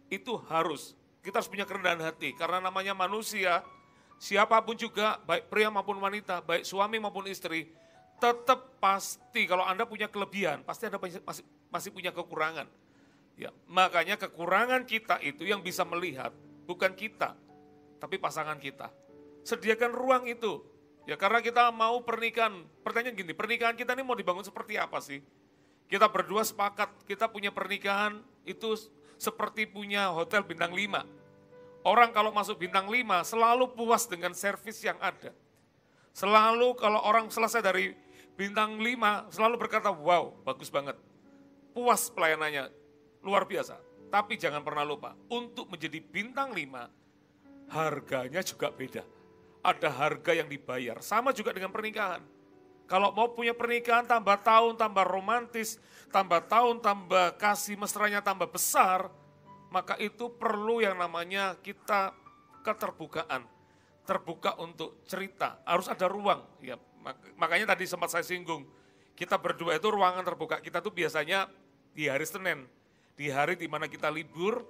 Itu harus, kita harus punya kerendahan hati karena namanya manusia, siapapun juga, baik pria maupun wanita, baik suami maupun istri, tetap pasti kalau Anda punya kelebihan, pasti Anda masih punya kekurangan. Ya, makanya kekurangan kita itu yang bisa melihat, bukan kita, tapi pasangan kita. Sediakan ruang itu. Ya karena kita mau pernikahan. Pertanyaan gini, pernikahan kita ini mau dibangun seperti apa sih? Kita berdua sepakat, kita punya pernikahan itu seperti punya hotel bintang 5. Orang kalau masuk bintang 5 selalu puas dengan servis yang ada. Selalu kalau orang selesai dari bintang 5 selalu berkata, wow bagus banget. Puas pelayanannya, luar biasa. Tapi jangan pernah lupa, untuk menjadi bintang 5 harganya juga beda. Ada harga yang dibayar, sama juga dengan pernikahan. Kalau mau punya pernikahan tambah tahun, tambah romantis, tambah tahun, tambah kasih mesranya tambah besar, maka itu perlu yang namanya kita keterbukaan. Terbuka untuk cerita, harus ada ruang. Ya, makanya tadi sempat saya singgung, kita berdua itu ruangan terbuka, kita tuh biasanya di hari Senin, di hari dimana kita libur,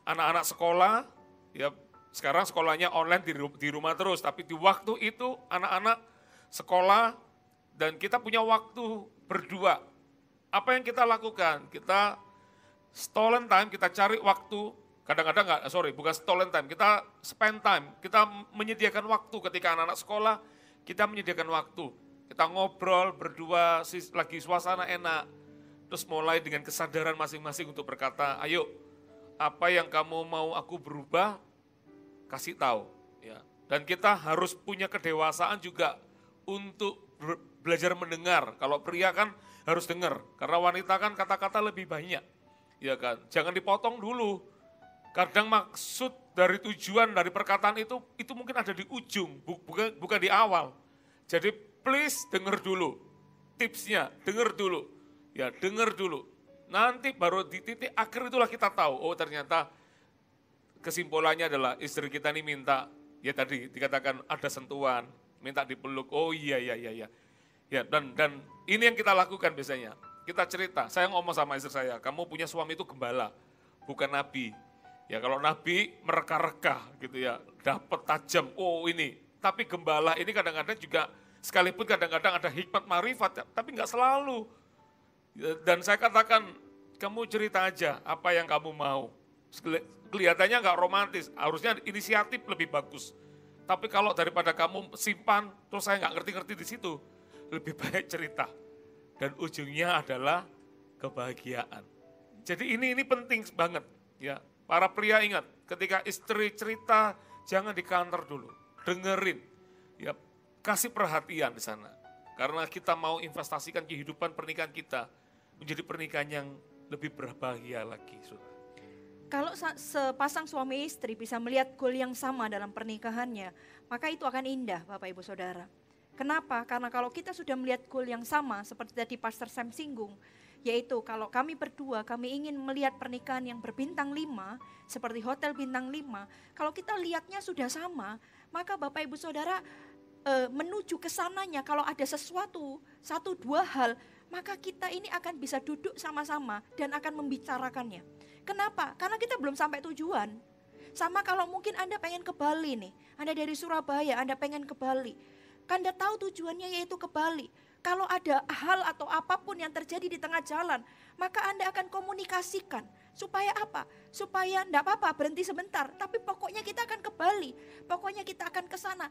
anak-anak sekolah, ya sekarang sekolahnya online di rumah terus, tapi di waktu itu anak-anak sekolah dan kita punya waktu berdua. Apa yang kita lakukan? Kita stolen time, kita cari waktu, kadang-kadang bukan stolen time, kita spend time, kita menyediakan waktu ketika anak-anak sekolah, kita menyediakan waktu. Kita ngobrol berdua, lagi suasana enak, terus mulai dengan kesadaran masing-masing untuk berkata, ayo apa yang kamu mau aku berubah, kasih tahu, ya. Dan kita harus punya kedewasaan juga untuk belajar mendengar. Kalau pria kan harus dengar, karena wanita kan kata-kata lebih banyak, ya kan. Jangan dipotong dulu. Kadang maksud dari tujuan dari perkataan itu mungkin ada di ujung, bukan di awal. Jadi please dengar dulu, tipsnya dengar dulu, ya dengar dulu. Nanti baru di titik akhir itulah kita tahu, oh ternyata kesimpulannya adalah istri kita ini minta, ya tadi dikatakan ada sentuhan, minta dipeluk, oh iya. Ya, dan ini yang kita lakukan biasanya. Kita cerita, saya ngomong sama istri saya, kamu punya suami itu gembala, bukan nabi. Ya kalau nabi mereka-reka gitu ya, dapat tajam, oh ini. Tapi gembala ini kadang-kadang juga, sekalipun kadang-kadang ada hikmat marifat, tapi nggak selalu. Dan saya katakan, kamu cerita aja apa yang kamu mau. Kelihatannya nggak romantis, harusnya inisiatif lebih bagus. Tapi kalau daripada kamu simpan, terus saya nggak ngerti-ngerti di situ, lebih baik cerita. Dan ujungnya adalah kebahagiaan. Jadi ini penting banget ya. Para pria ingat, ketika istri cerita, jangan di kantor dulu, dengerin, ya kasih perhatian di sana. Karena kita mau investasikan kehidupan pernikahan kita menjadi pernikahan yang lebih berbahagia lagi. Kalau sepasang suami istri bisa melihat goal yang sama dalam pernikahannya, maka itu akan indah Bapak Ibu Saudara. Kenapa? Karena kalau kita sudah melihat goal yang sama, seperti tadi Pastor Sam singgung, yaitu kalau kami berdua, kami ingin melihat pernikahan yang berbintang 5, seperti hotel bintang 5, kalau kita lihatnya sudah sama, maka Bapak Ibu Saudara menuju ke sananya, kalau ada sesuatu, 1-2 hal, maka kita ini akan bisa duduk sama-sama dan akan membicarakannya. Kenapa? Karena kita belum sampai tujuan. Sama kalau mungkin Anda pengen ke Bali nih, Anda dari Surabaya, Anda pengen ke Bali, Anda tahu tujuannya yaitu ke Bali. Kalau ada hal atau apapun yang terjadi di tengah jalan, maka Anda akan komunikasikan. Supaya apa? Supaya enggak apa-apa berhenti sebentar, tapi pokoknya kita akan ke Bali. Pokoknya kita akan ke sana.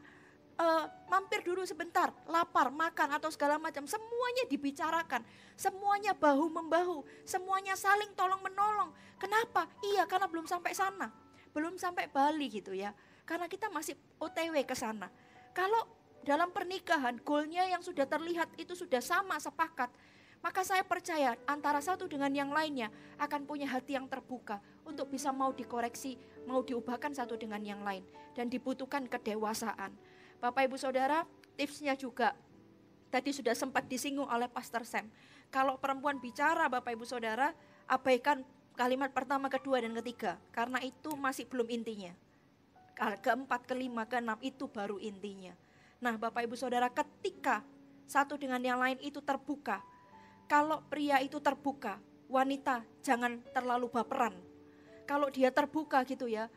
Mampir dulu sebentar, lapar, makan atau segala macam. Semuanya dibicarakan, semuanya bahu-membahu, semuanya saling tolong-menolong. Kenapa? Iya, karena belum sampai sana. Belum sampai Bali gitu ya. Karena kita masih OTW ke sana. Kalau dalam pernikahan, goalnya yang sudah terlihat itu sudah sama, sepakat. Maka saya percaya antara satu dengan yang lainnya akan punya hati yang terbuka untuk bisa mau dikoreksi, mau diubahkan satu dengan yang lain. Dan dibutuhkan kedewasaan. Bapak Ibu Saudara, tipsnya juga tadi sudah sempat disinggung oleh Pastor Sam. Kalau perempuan bicara Bapak Ibu Saudara, abaikan kalimat pertama, kedua, dan ketiga. Karena itu masih belum intinya. Keempat, kelima, keenam itu baru intinya. Nah Bapak Ibu Saudara, ketika satu dengan yang lain itu terbuka, kalau pria itu terbuka, wanita jangan terlalu baperan. Kalau dia terbuka gitu ya,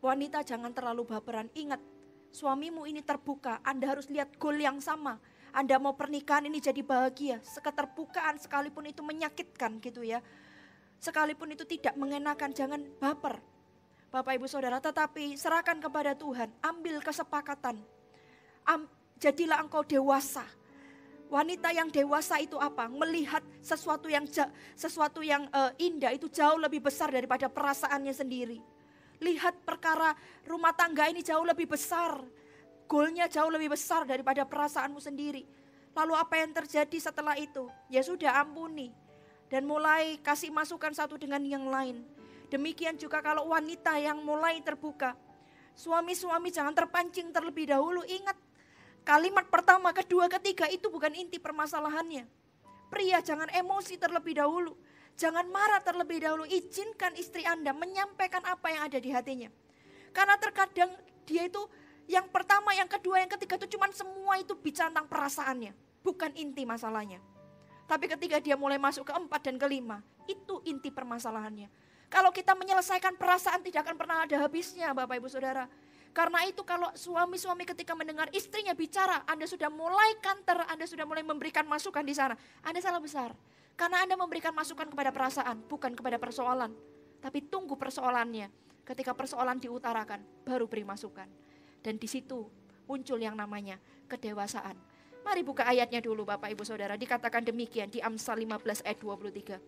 wanita jangan terlalu baperan. Ingat, suamimu ini terbuka, Anda harus lihat goal yang sama. Anda mau pernikahan ini jadi bahagia, keterbukaan sekalipun itu menyakitkan gitu ya. Sekalipun itu tidak mengenakan, jangan baper. Bapak Ibu Saudara, tetapi serahkan kepada Tuhan, ambil kesepakatan. Jadilah engkau dewasa. Wanita yang dewasa itu apa? Melihat sesuatu yang indah itu jauh lebih besar daripada perasaannya sendiri. Lihat perkara rumah tangga ini jauh lebih besar. Goalnya jauh lebih besar daripada perasaanmu sendiri. Lalu apa yang terjadi setelah itu? Ya sudah, ampuni. Dan mulai kasih masukan satu dengan yang lain. Demikian juga kalau wanita yang mulai terbuka. Suami-suami jangan terpancing terlebih dahulu. Ingat, kalimat pertama, kedua, ketiga itu bukan inti permasalahannya. Pria jangan emosi terlebih dahulu. Jangan marah terlebih dahulu. Izinkan istri Anda menyampaikan apa yang ada di hatinya. Karena terkadang dia itu yang pertama, yang kedua, yang ketiga itu cuman semua itu bicara tentang perasaannya. Bukan inti masalahnya. Tapi ketika dia mulai masuk ke 4 dan ke-5, itu inti permasalahannya. Kalau kita menyelesaikan perasaan tidak akan pernah ada habisnya Bapak Ibu Saudara. Karena itu kalau suami-suami ketika mendengar istrinya bicara, Anda sudah mulai kanter, Anda sudah mulai memberikan masukan di sana. Anda salah besar. Karena Anda memberikan masukan kepada perasaan, bukan kepada persoalan. Tapi tunggu persoalannya. Ketika persoalan diutarakan, baru beri masukan. Dan di situ muncul yang namanya kedewasaan. Mari buka ayatnya dulu Bapak Ibu Saudara. Dikatakan demikian di Amsal 15 ayat 23.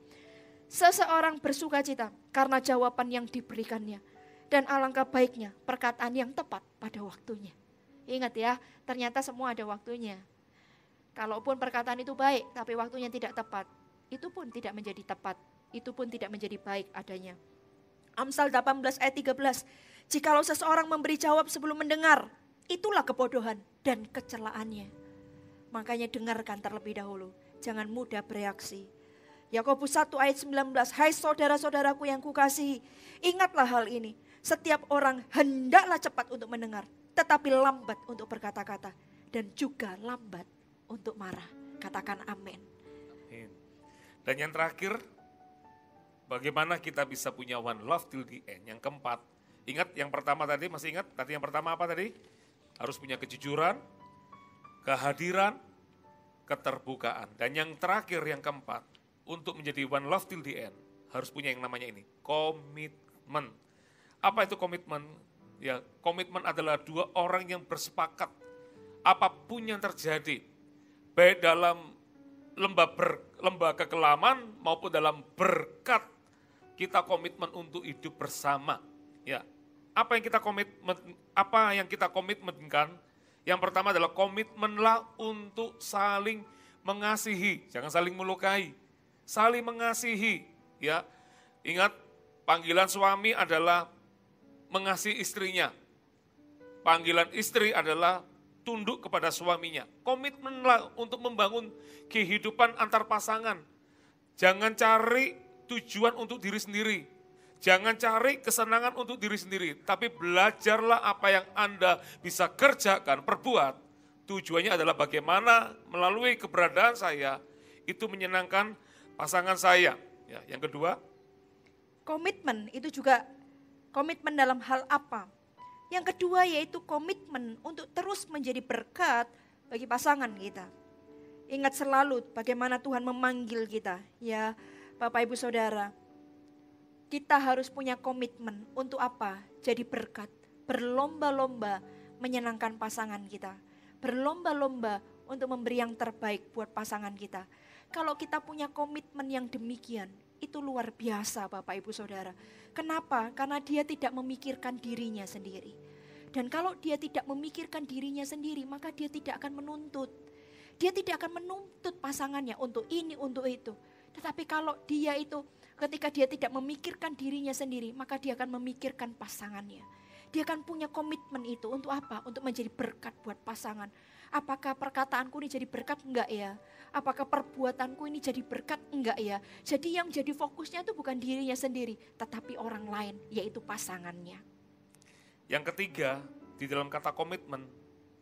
Seseorang bersukacita karena jawaban yang diberikannya. Dan alangkah baiknya perkataan yang tepat pada waktunya. Ingat ya, ternyata semua ada waktunya. Kalaupun perkataan itu baik, tapi waktunya tidak tepat, itu pun tidak menjadi tepat. Itu pun tidak menjadi baik adanya. Amsal 18 ayat 13. Jikalau seseorang memberi jawab sebelum mendengar, itulah kebodohan dan kecelaannya. Makanya dengarkan terlebih dahulu. Jangan mudah bereaksi. Yakobus 1 ayat 19. Hai saudara-saudaraku yang kukasihi, ingatlah hal ini. Setiap orang hendaklah cepat untuk mendengar, tetapi lambat untuk berkata-kata, dan juga lambat untuk marah. Katakan amin. Amin. Dan yang terakhir, bagaimana kita bisa punya one love till the end. Yang keempat, ingat yang pertama tadi, masih ingat? Tadi yang pertama apa tadi? Harus punya kejujuran, kehadiran, keterbukaan. Dan yang terakhir, yang keempat, untuk menjadi one love till the end, harus punya yang namanya ini, komitmen. Apa itu komitmen? Ya, komitmen adalah dua orang yang bersepakat apapun yang terjadi, baik dalam lembaga kekelaman maupun dalam berkat, kita komitmen untuk hidup bersama. Ya, apa yang kita komitmenkan? Yang pertama adalah komitmenlah untuk saling mengasihi, jangan saling melukai, saling mengasihi. Ya, ingat panggilan suami adalah mengasihi istrinya, panggilan istri adalah tunduk kepada suaminya. Komitmenlah untuk membangun kehidupan antar pasangan. Jangan cari tujuan untuk diri sendiri. Jangan cari kesenangan untuk diri sendiri. Tapi belajarlah apa yang Anda bisa kerjakan, perbuat. Tujuannya adalah bagaimana melalui keberadaan saya, itu menyenangkan pasangan saya. Ya, yang kedua, komitmen itu juga komitmen dalam hal apa? Yang kedua yaitu komitmen untuk terus menjadi berkat bagi pasangan kita. Ingat selalu bagaimana Tuhan memanggil kita. Ya Bapak Ibu Saudara, kita harus punya komitmen untuk apa? Jadi berkat. Berlomba-lomba menyenangkan pasangan kita. Berlomba-lomba untuk memberi yang terbaik buat pasangan kita. Kalau kita punya komitmen yang demikian, itu luar biasa Bapak Ibu Saudara. Kenapa? Karena dia tidak memikirkan dirinya sendiri. Dan kalau dia tidak memikirkan dirinya sendiri, maka dia tidak akan menuntut. Dia tidak akan menuntut pasangannya untuk ini, untuk itu. Tetapi kalau dia itu, ketika dia tidak memikirkan dirinya sendiri, maka dia akan memikirkan pasangannya. Dia akan punya komitmen itu untuk apa? Untuk menjadi berkat buat pasangan. Apakah perkataanku ini jadi berkat? Enggak ya. Apakah perbuatanku ini jadi berkat? Enggak ya. Jadi yang jadi fokusnya itu bukan dirinya sendiri, tetapi orang lain, yaitu pasangannya. Yang ketiga, di dalam kata komitmen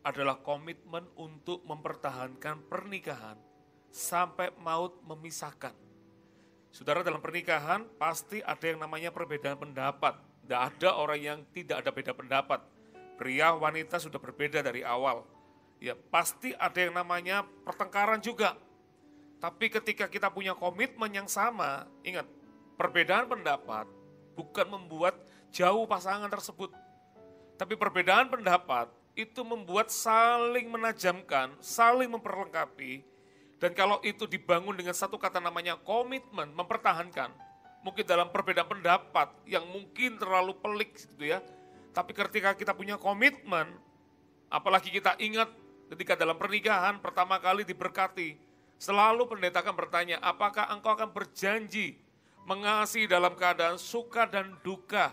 adalah komitmen untuk mempertahankan pernikahan sampai maut memisahkan. Saudara, dalam pernikahan pasti ada yang namanya perbedaan pendapat. Tidak ada orang yang tidak ada beda pendapat. Pria, wanita sudah berbeda dari awal. Ya, pasti ada yang namanya pertengkaran juga. Tapi ketika kita punya komitmen yang sama, ingat, perbedaan pendapat bukan membuat jauh pasangan tersebut. Tapi perbedaan pendapat itu membuat saling menajamkan, saling memperlengkapi. Dan kalau itu dibangun dengan satu kata namanya komitmen, mempertahankan. Mungkin dalam perbedaan pendapat yang mungkin terlalu pelik gitu ya. Tapi ketika kita punya komitmen, apalagi kita ingat ketika dalam pernikahan pertama kali diberkati, selalu pendeta akan bertanya, apakah engkau akan berjanji mengasihi dalam keadaan suka dan duka,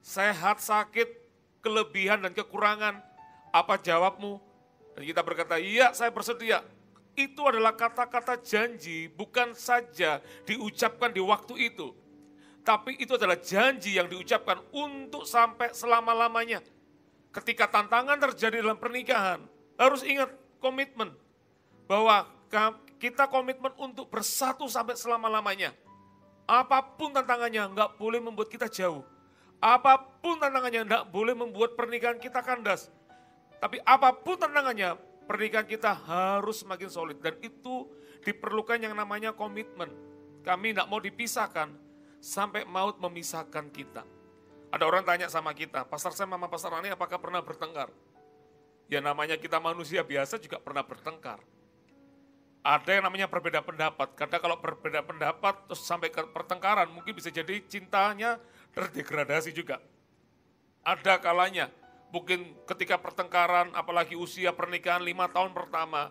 sehat, sakit, kelebihan dan kekurangan? Apa jawabmu? Dan kita berkata, iya saya bersedia. Itu adalah kata-kata janji, bukan saja diucapkan di waktu itu. Tapi itu adalah janji yang diucapkan untuk sampai selama-lamanya. Ketika tantangan terjadi dalam pernikahan, harus ingat komitmen. Bahwa kita komitmen untuk bersatu sampai selama-lamanya. Apapun tantangannya, enggak boleh membuat kita jauh. Apapun tantangannya, enggak boleh membuat pernikahan kita kandas. Tapi apapun tantangannya, pernikahan kita harus semakin solid. Dan itu diperlukan yang namanya komitmen. Kami enggak mau dipisahkan sampai maut memisahkan kita. Ada orang tanya sama kita, Pastor Sam sama Pastor Rani apakah pernah bertengkar? Ya namanya kita manusia biasa juga pernah bertengkar. Ada yang namanya berbeda pendapat. Karena kalau berbeda pendapat terus sampai ke pertengkaran mungkin bisa jadi cintanya terdegradasi juga. Ada kalanya mungkin ketika pertengkaran apalagi usia pernikahan 5 tahun pertama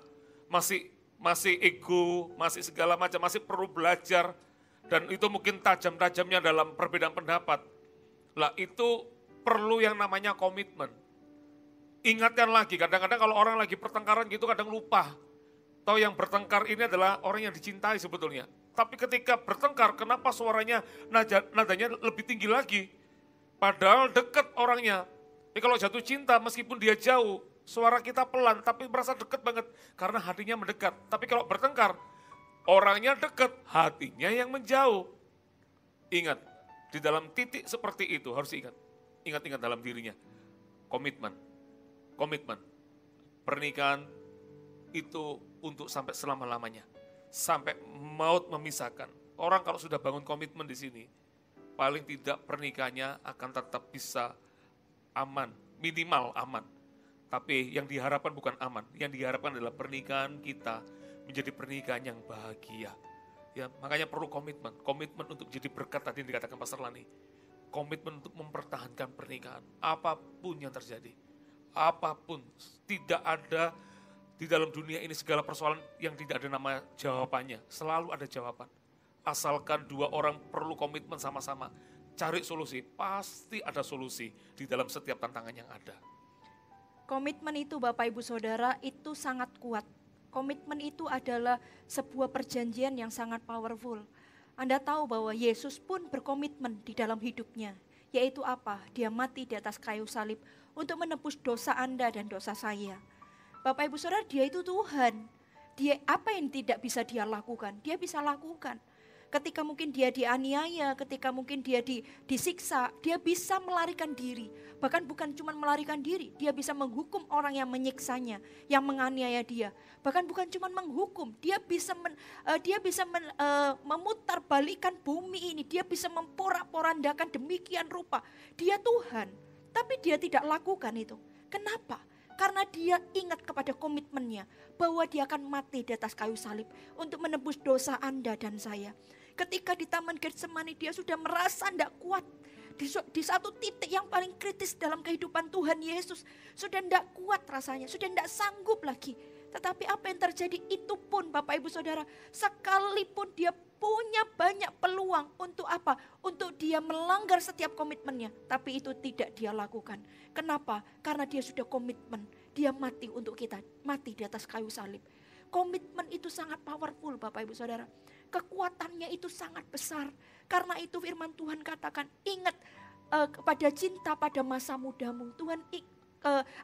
masih ego, masih segala macam, masih perlu belajar. Dan itu mungkin tajam-tajamnya dalam perbedaan pendapat. Lah itu perlu yang namanya komitmen. Ingatkan lagi, kadang-kadang kalau orang lagi pertengkaran gitu kadang lupa. Tahu yang bertengkar ini adalah orang yang dicintai sebetulnya. Tapi ketika bertengkar, kenapa suaranya nadanya lebih tinggi lagi? Padahal dekat orangnya. Kalau jatuh cinta meskipun dia jauh, suara kita pelan tapi merasa dekat banget karena hatinya mendekat. Tapi kalau bertengkar, orangnya dekat, hatinya yang menjauh. Ingat, di dalam titik seperti itu harus ingat. Ingat-ingat dalam dirinya. Komitmen. Pernikahan itu untuk sampai selama-lamanya. Sampai maut memisahkan. Orang kalau sudah bangun komitmen di sini, paling tidak pernikahannya akan tetap bisa aman, minimal aman. Tapi yang diharapkan bukan aman, yang diharapkan adalah pernikahan kita menjadi pernikahan yang bahagia. Ya, makanya perlu komitmen untuk jadi berkat tadi yang dikatakan Pastor Lani. Komitmen untuk mempertahankan pernikahan, apapun yang terjadi. Apapun, tidak ada di dalam dunia ini segala persoalan yang tidak ada nama jawabannya. Selalu ada jawaban. Asalkan dua orang perlu komitmen sama-sama, cari solusi, pasti ada solusi di dalam setiap tantangan yang ada. Komitmen itu Bapak Ibu Saudara itu sangat kuat. Komitmen itu adalah sebuah perjanjian yang sangat powerful. Anda tahu bahwa Yesus pun berkomitmen di dalam hidupnya. Yaitu apa? Dia mati di atas kayu salib untuk menebus dosa Anda dan dosa saya. Bapak Ibu Saudara, dia itu Tuhan. Dia apa yang tidak bisa dia lakukan? Dia bisa lakukan. Ketika mungkin dia dianiaya, ketika mungkin dia disiksa, dia bisa melarikan diri. Bahkan bukan cuma melarikan diri, dia bisa menghukum orang yang menyiksanya, yang menganiaya dia. Bahkan bukan cuma menghukum, dia bisa memutarbalikkan bumi ini, dia bisa memporak-porandakan demikian rupa. Dia Tuhan, tapi dia tidak lakukan itu. Kenapa? Karena dia ingat kepada komitmennya bahwa dia akan mati di atas kayu salib untuk menebus dosa Anda dan saya. Ketika di Taman Getsemani dia sudah merasa tidak kuat. Di satu titik yang paling kritis dalam kehidupan Tuhan Yesus. Sudah tidak kuat rasanya, sudah tidak sanggup lagi. Tetapi apa yang terjadi itu pun Bapak Ibu Saudara, sekalipun dia punya banyak peluang untuk apa? Untuk dia melanggar setiap komitmennya. Tapi itu tidak dia lakukan. Kenapa? Karena dia sudah komitmen. Dia mati untuk kita, mati di atas kayu salib. Komitmen itu sangat powerful Bapak Ibu Saudara. Kekuatannya itu sangat besar. Karena itu firman Tuhan katakan, ingat kepada cinta pada masa mudamu. Tuhan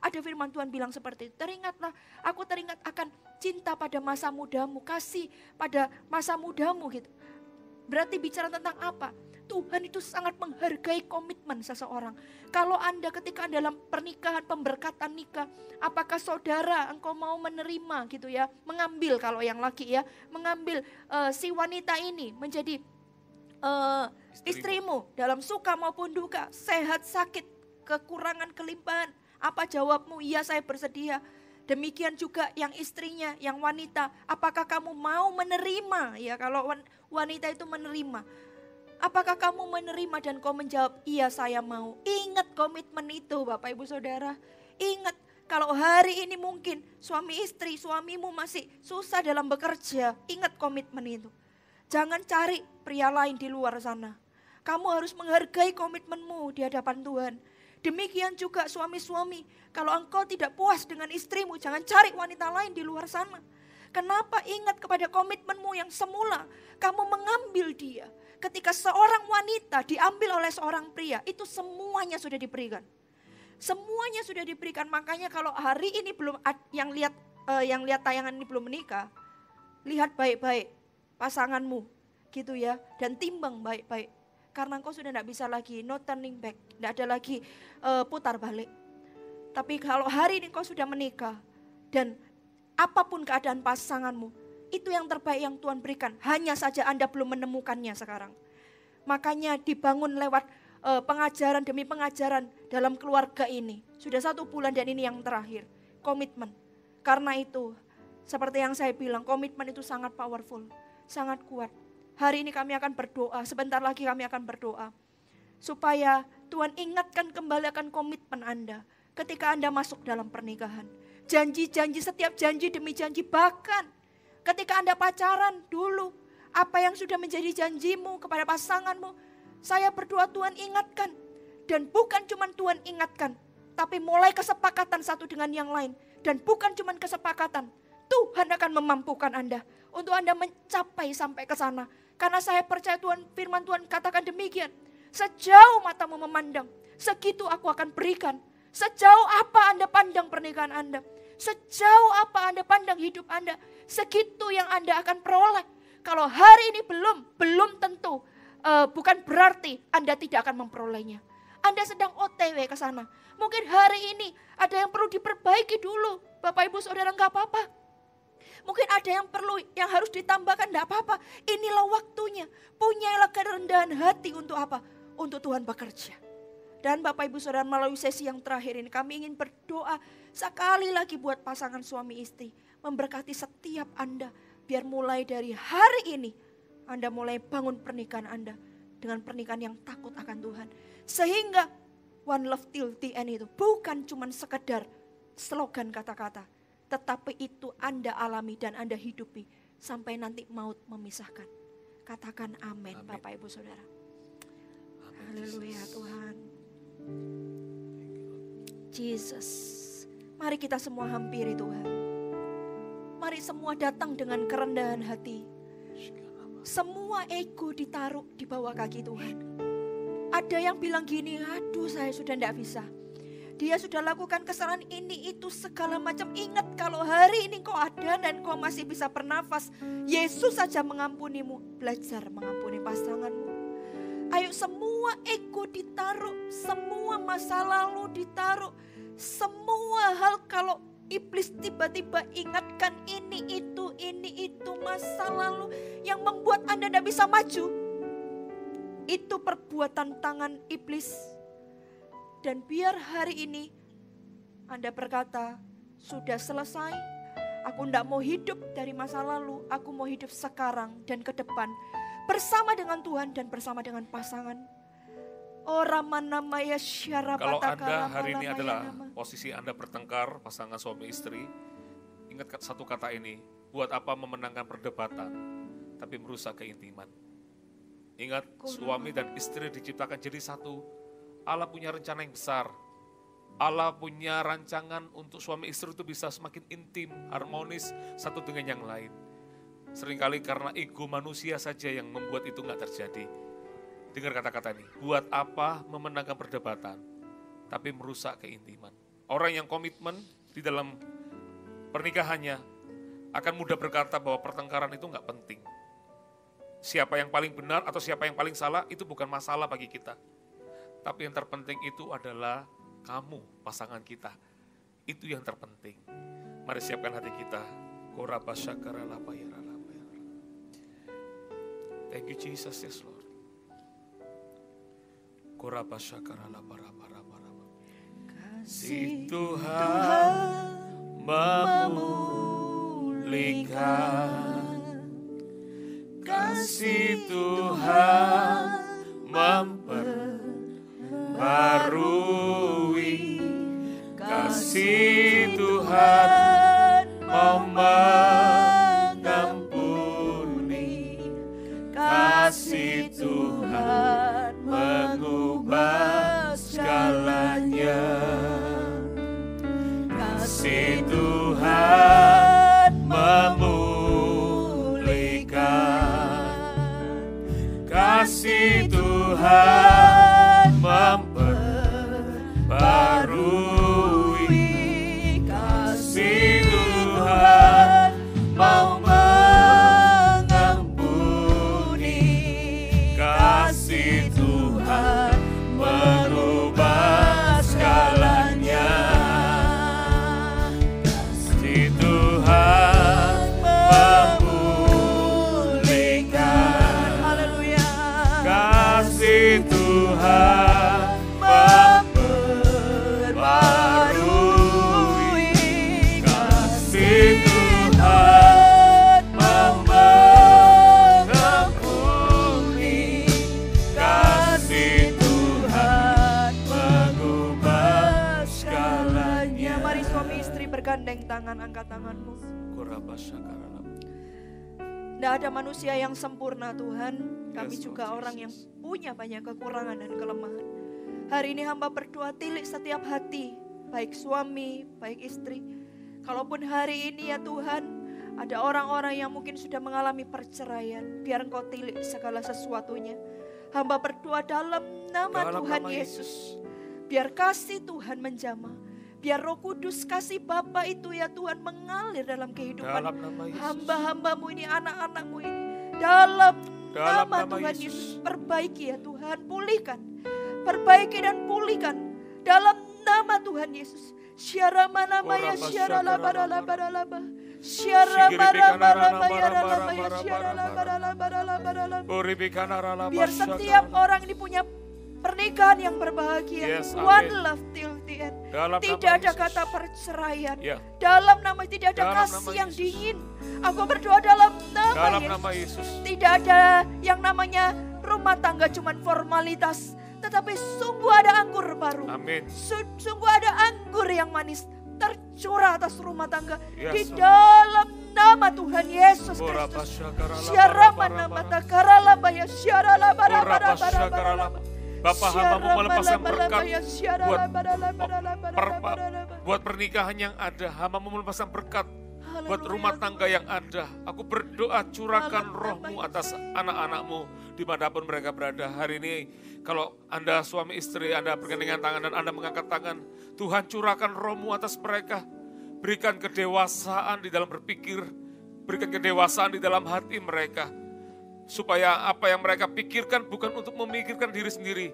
ada firman Tuhan bilang seperti itu. Aku teringat akan cinta pada masa mudamu, kasih pada masa mudamu gitu. Berarti bicara tentang apa? Tuhan itu sangat menghargai komitmen seseorang. Kalau Anda ketika dalam pernikahan, pemberkatan nikah, apakah saudara engkau mau menerima gitu ya, mengambil kalau yang laki ya, mengambil si wanita ini menjadi istrimu dalam suka maupun duka, sehat sakit, kekurangan kelimpahan. Apa jawabmu? Iya, saya bersedia. Demikian juga yang istrinya, yang wanita, apakah kamu mau menerima? Ya, kalau wanita itu menerima. Apakah kamu menerima dan kau menjawab, iya saya mau. Ingat komitmen itu Bapak Ibu Saudara. Ingat kalau hari ini mungkin suami istri, suamimu masih susah dalam bekerja. Ingat komitmen itu. Jangan cari pria lain di luar sana. Kamu harus menghargai komitmenmu di hadapan Tuhan. Demikian juga suami-suami. Kalau engkau tidak puas dengan istrimu, jangan cari wanita lain di luar sana. Kenapa? Ingat kepada komitmenmu yang semula. Kamu mengambil dia. Ketika seorang wanita diambil oleh seorang pria, itu semuanya sudah diberikan. Semuanya sudah diberikan. Makanya kalau hari ini belum yang lihat tayangan ini belum menikah, lihat baik-baik pasanganmu gitu ya, dan timbang baik-baik. Karena engkau sudah tidak bisa lagi, no turning back, tidak ada lagi putar balik. Tapi kalau hari ini engkau sudah menikah dan apapun keadaan pasanganmu, itu yang terbaik yang Tuhan berikan. Hanya saja Anda belum menemukannya sekarang. Makanya dibangun lewat pengajaran demi pengajaran dalam keluarga ini. Sudah 1 bulan dan ini yang terakhir. Komitmen. Karena itu, seperti yang saya bilang, komitmen itu sangat powerful. Sangat kuat. Hari ini kami akan berdoa, sebentar lagi kami akan berdoa. Supaya Tuhan ingatkan kembali akan komitmen Anda. Ketika Anda masuk dalam pernikahan. Janji-janji, setiap janji demi janji, bahkan ketika Anda pacaran dulu, apa yang sudah menjadi janjimu kepada pasanganmu, saya berdoa Tuhan ingatkan. Dan bukan cuma Tuhan ingatkan, tapi mulai kesepakatan satu dengan yang lain. Dan bukan cuma kesepakatan, Tuhan akan memampukan Anda untuk Anda mencapai sampai ke sana. Karena saya percaya Tuhan, firman Tuhan katakan demikian. Sejauh matamu memandang, segitu aku akan berikan. Sejauh apa Anda pandang pernikahan Anda? Sejauh apa Anda pandang hidup Anda? Segitu yang Anda akan peroleh. Kalau hari ini belum tentu, bukan berarti Anda tidak akan memperolehnya. Anda sedang OTW ke sana. Mungkin hari ini ada yang perlu diperbaiki dulu. Bapak Ibu Saudara, enggak apa-apa. Mungkin ada yang harus ditambahkan, enggak apa-apa. Inilah waktunya. Punyailah kerendahan hati untuk apa? Untuk Tuhan bekerja. Dan Bapak Ibu Saudara, melalui sesi yang terakhir ini kami ingin berdoa sekali lagi buat pasangan suami istri. Memberkati setiap Anda. Biar mulai dari hari ini Anda mulai bangun pernikahan Anda dengan pernikahan yang takut akan Tuhan. Sehingga one love till the end itu bukan cuma sekedar slogan kata-kata. Tetapi itu Anda alami dan Anda hidupi sampai nanti maut memisahkan. Katakan amin, Bapak Ibu Saudara. Haleluya Tuhan. Jesus. Mari kita semua hampiri Tuhan. Mari semua datang dengan kerendahan hati. Semua ego ditaruh di bawah kaki Tuhan. Ada yang bilang gini, aduh saya sudah tidak bisa. Dia sudah lakukan kesalahan ini itu segala macam. Ingat kalau hari ini kau ada dan kau masih bisa bernafas. Yesus saja mengampunimu. Belajar mengampuni pasanganmu. Ayo semua ego ditaruh. Semua masa lalu ditaruh. Semua hal kalau iblis tiba-tiba ingatkan ini itu masa lalu yang membuat Anda tidak bisa maju. Itu perbuatan tangan iblis. Dan biar hari ini Anda berkata, sudah selesai. Aku tidak mau hidup dari masa lalu. Aku mau hidup sekarang dan ke depan. Bersama dengan Tuhan dan bersama dengan pasangan. Kalau Anda hari ini adalah posisi Anda bertengkar, pasangan suami istri, ingat satu kata ini, buat apa memenangkan perdebatan, tapi merusak keintiman. Ingat, suami dan istri diciptakan jadi satu. Allah punya rencana yang besar. Allah punya rancangan untuk suami istri itu bisa semakin intim, harmonis, satu dengan yang lain. Seringkali karena ego manusia saja yang membuat itu nggak terjadi. Dengar kata-kata ini, buat apa memenangkan perdebatan, tapi merusak keintiman. Orang yang komitmen di dalam pernikahannya akan mudah berkata bahwa pertengkaran itu nggak penting. Siapa yang paling benar atau siapa yang paling salah itu bukan masalah bagi kita. Tapi yang terpenting itu adalah kamu, pasangan kita. Itu yang terpenting. Mari siapkan hati kita. Thank you Jesus, yes Lord. Kasih Tuhan memulihkan, kasih Tuhan memperbarui, kasih Tuhan mengampuni, kasih Tuhan mengubah segalanya, kasih Tuhan memulihkan, kasih Tuhan memperbarui, kasih Tuhan mau mengampuni, kasih Tuhan merubah segalanya, kasih Tuhan memulihkan, haleluya, kasih Tuhan memperbarui, kasih Tuhan mau mengampuni, kasih Tuhan mengubah segalanya. Mari suami istri bergandeng tangan, angkat tanganmu. Tidak ada manusia yang sempurna Tuhan. Kami juga orang yang punya banyak kekurangan dan kelemahan. Hari ini hamba berdoa, tilik setiap hati, baik suami, baik istri. Kalaupun hari ini ya Tuhan, ada orang-orang yang mungkin sudah mengalami perceraian, biar Engkau tilik segala sesuatunya. Hamba berdoa dalam nama Tuhan Yesus. Biar kasih Tuhan menjamah. Biar Roh Kudus kasih Bapa itu ya Tuhan mengalir dalam kehidupan Dalam nama Yesus. hamba-hambamu ini, anak-anakmu ini. Dalam nama nama Tuhan Yesus. Yesus, perbaiki ya Tuhan, pulihkan. Perbaiki dan pulihkan dalam nama Tuhan Yesus. Syarama nama ya syarala barala barala. Syarama barala barala ya syarala barala barala. Biar setiap orang ini punya pernikahan yang berbahagia. Yes, One amin. love till the end. Dalam Tidak nama ada Yesus. kata perceraian. Ya. Dalam nama tidak ada Dalam kasih nama yang Yesus. dingin. Aku berdoa dalam Dalam nama nama Yesus. Yesus. Tidak ada yang namanya rumah tangga cuman formalitas. Tetapi sungguh ada anggur baru. Amin. Sungguh ada anggur yang manis tercurah atas rumah tangga. Yes, Di Lord. dalam nama Tuhan Yesus Kristus. Syarama nama takarala baya syarala bara bara bara bara. Bapak hamba mau melepaskan berkat buat buat pernikahan yang ada. Hamba mau melepaskan berkat buat rumah tangga yang ada. Aku berdoa curahkan rohmu atas anak-anakmu dimanapun mereka berada. Hari ini kalau Anda suami istri, Anda bergandengan tangan dan Anda mengangkat tangan. Tuhan curahkan rohmu atas mereka. Berikan kedewasaan di dalam berpikir. Berikan kedewasaan di dalam hati mereka. Supaya apa yang mereka pikirkan bukan untuk memikirkan diri sendiri.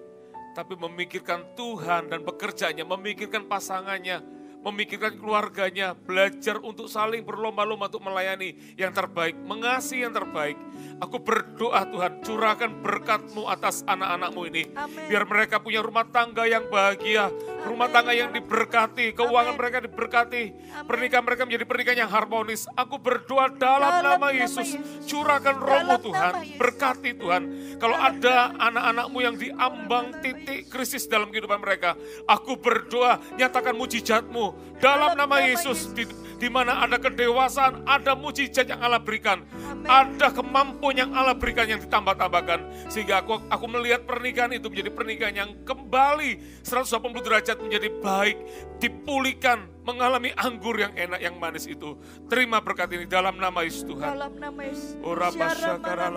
Tapi memikirkan Tuhan dan pekerjaannya, memikirkan pasangannya, memikirkan keluarganya, belajar untuk saling berlomba-lomba untuk melayani yang terbaik, mengasihi yang terbaik. Aku berdoa Tuhan, curahkan berkat-Mu atas anak-anak-Mu ini. Amin. Biar mereka punya rumah tangga yang bahagia, rumah tangga yang diberkati, keuangan mereka diberkati, pernikahan mereka menjadi pernikahan yang harmonis. Aku berdoa dalam nama Yesus, curahkan roh-Mu Tuhan, berkati Tuhan. Kalau ada anak-anak-Mu yang diambang titik krisis dalam kehidupan mereka, aku berdoa nyatakan mujizat-Mu dalam nama Yesus. Di mana ada kedewasaan, ada mujizat yang Allah berikan, ada kemampuan yang Allah berikan yang ditambah-tambahkan, sehingga aku melihat pernikahan itu menjadi pernikahan yang kembali 180 derajat menjadi baik, dipulihkan, mengalami anggur yang enak, yang manis itu. Terima berkat ini dalam nama Yesus Tuhan. Dalam nama Yesus. Ora basyakara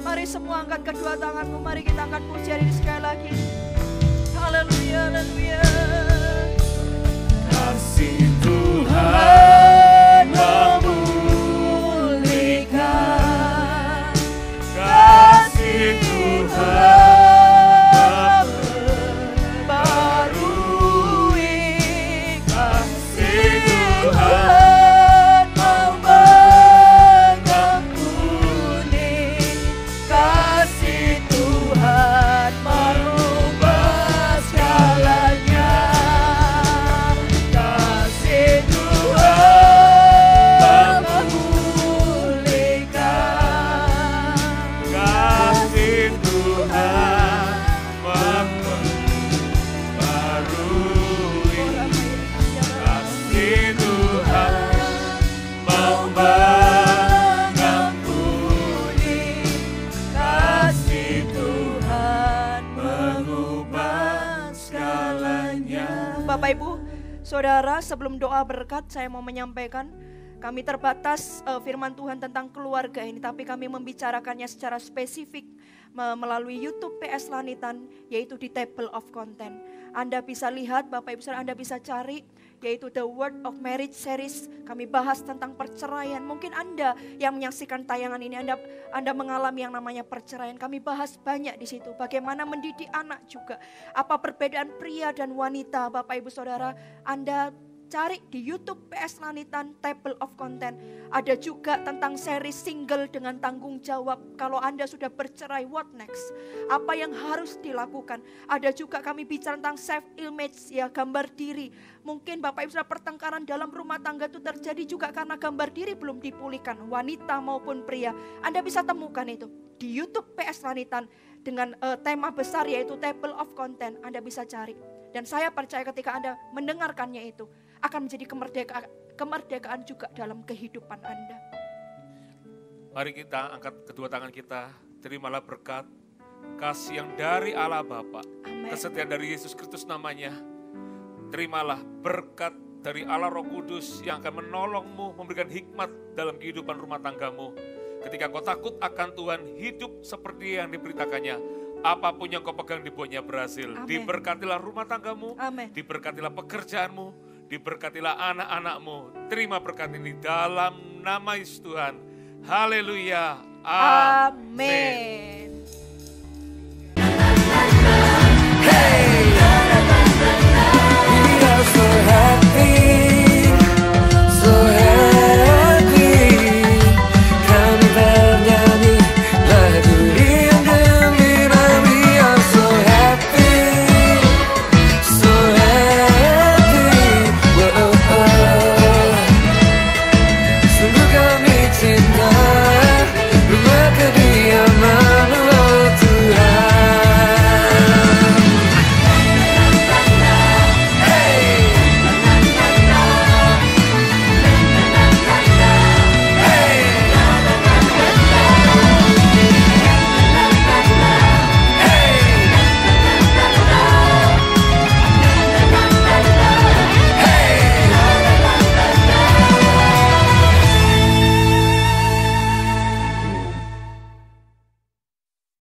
Mari semua angkat kedua tanganmu, mari kita angkat pujian ini sekali lagi. Haleluya, haleluya. Kasih Tuhan memulihkan, kasih Tuhan memperbarui, kasih Tuhan mengampuni, kasih Tuhan merubah segalanya, kasih Tuhan memulihkan, kasih Tuhan memperbarui, kasih Tuhan mengampuni, kasih Tuhan mengubah segalanya. Bapak Ibu, Saudara, sebelum doa berkat saya mau menyampaikan, kami terbatas firman Tuhan tentang keluarga ini, tapi kami membicarakannya secara spesifik melalui YouTube PS Lanitan, yaitu di Table of Content. Anda bisa lihat, Bapak Ibu Saudara, Anda bisa cari, yaitu The Word of Marriage Series. Kami bahas tentang perceraian. Mungkin Anda yang menyaksikan tayangan ini, Anda mengalami yang namanya perceraian. Kami bahas banyak di situ. Bagaimana mendidik anak juga. Apa perbedaan pria dan wanita, Bapak Ibu Saudara. Anda cari di YouTube PS Lanitan Table of Content. Ada juga tentang seri single dengan tanggung jawab. Kalau Anda sudah bercerai, what next? Apa yang harus dilakukan? Ada juga kami bicara tentang self image, ya, gambar diri. Mungkin Bapak Ibu Saudara, pertengkaran dalam rumah tangga itu terjadi juga karena gambar diri belum dipulihkan, wanita maupun pria. Anda bisa temukan itu di YouTube PS Lanitan dengan tema besar yaitu Table of Content. Anda bisa cari. Dan saya percaya ketika Anda mendengarkannya itu akan menjadi kemerdekaan juga dalam kehidupan Anda. Mari kita angkat kedua tangan kita, terimalah berkat, kasih yang dari Allah Bapa, Amin. kesetiaan dari Yesus Kristus namanya. Terimalah berkat dari Allah Roh Kudus yang akan menolongmu, memberikan hikmat dalam kehidupan rumah tanggamu. Ketika kau takut akan Tuhan, hidup seperti yang diberitakannya. Apapun yang kau pegang dibuatnya berhasil. Amen. Diberkatilah rumah tanggamu, Amen. diberkatilah pekerjaanmu, diberkatilah anak-anakmu. Terima berkat ini dalam nama Yesus Tuhan. Haleluya. Amin. Amin.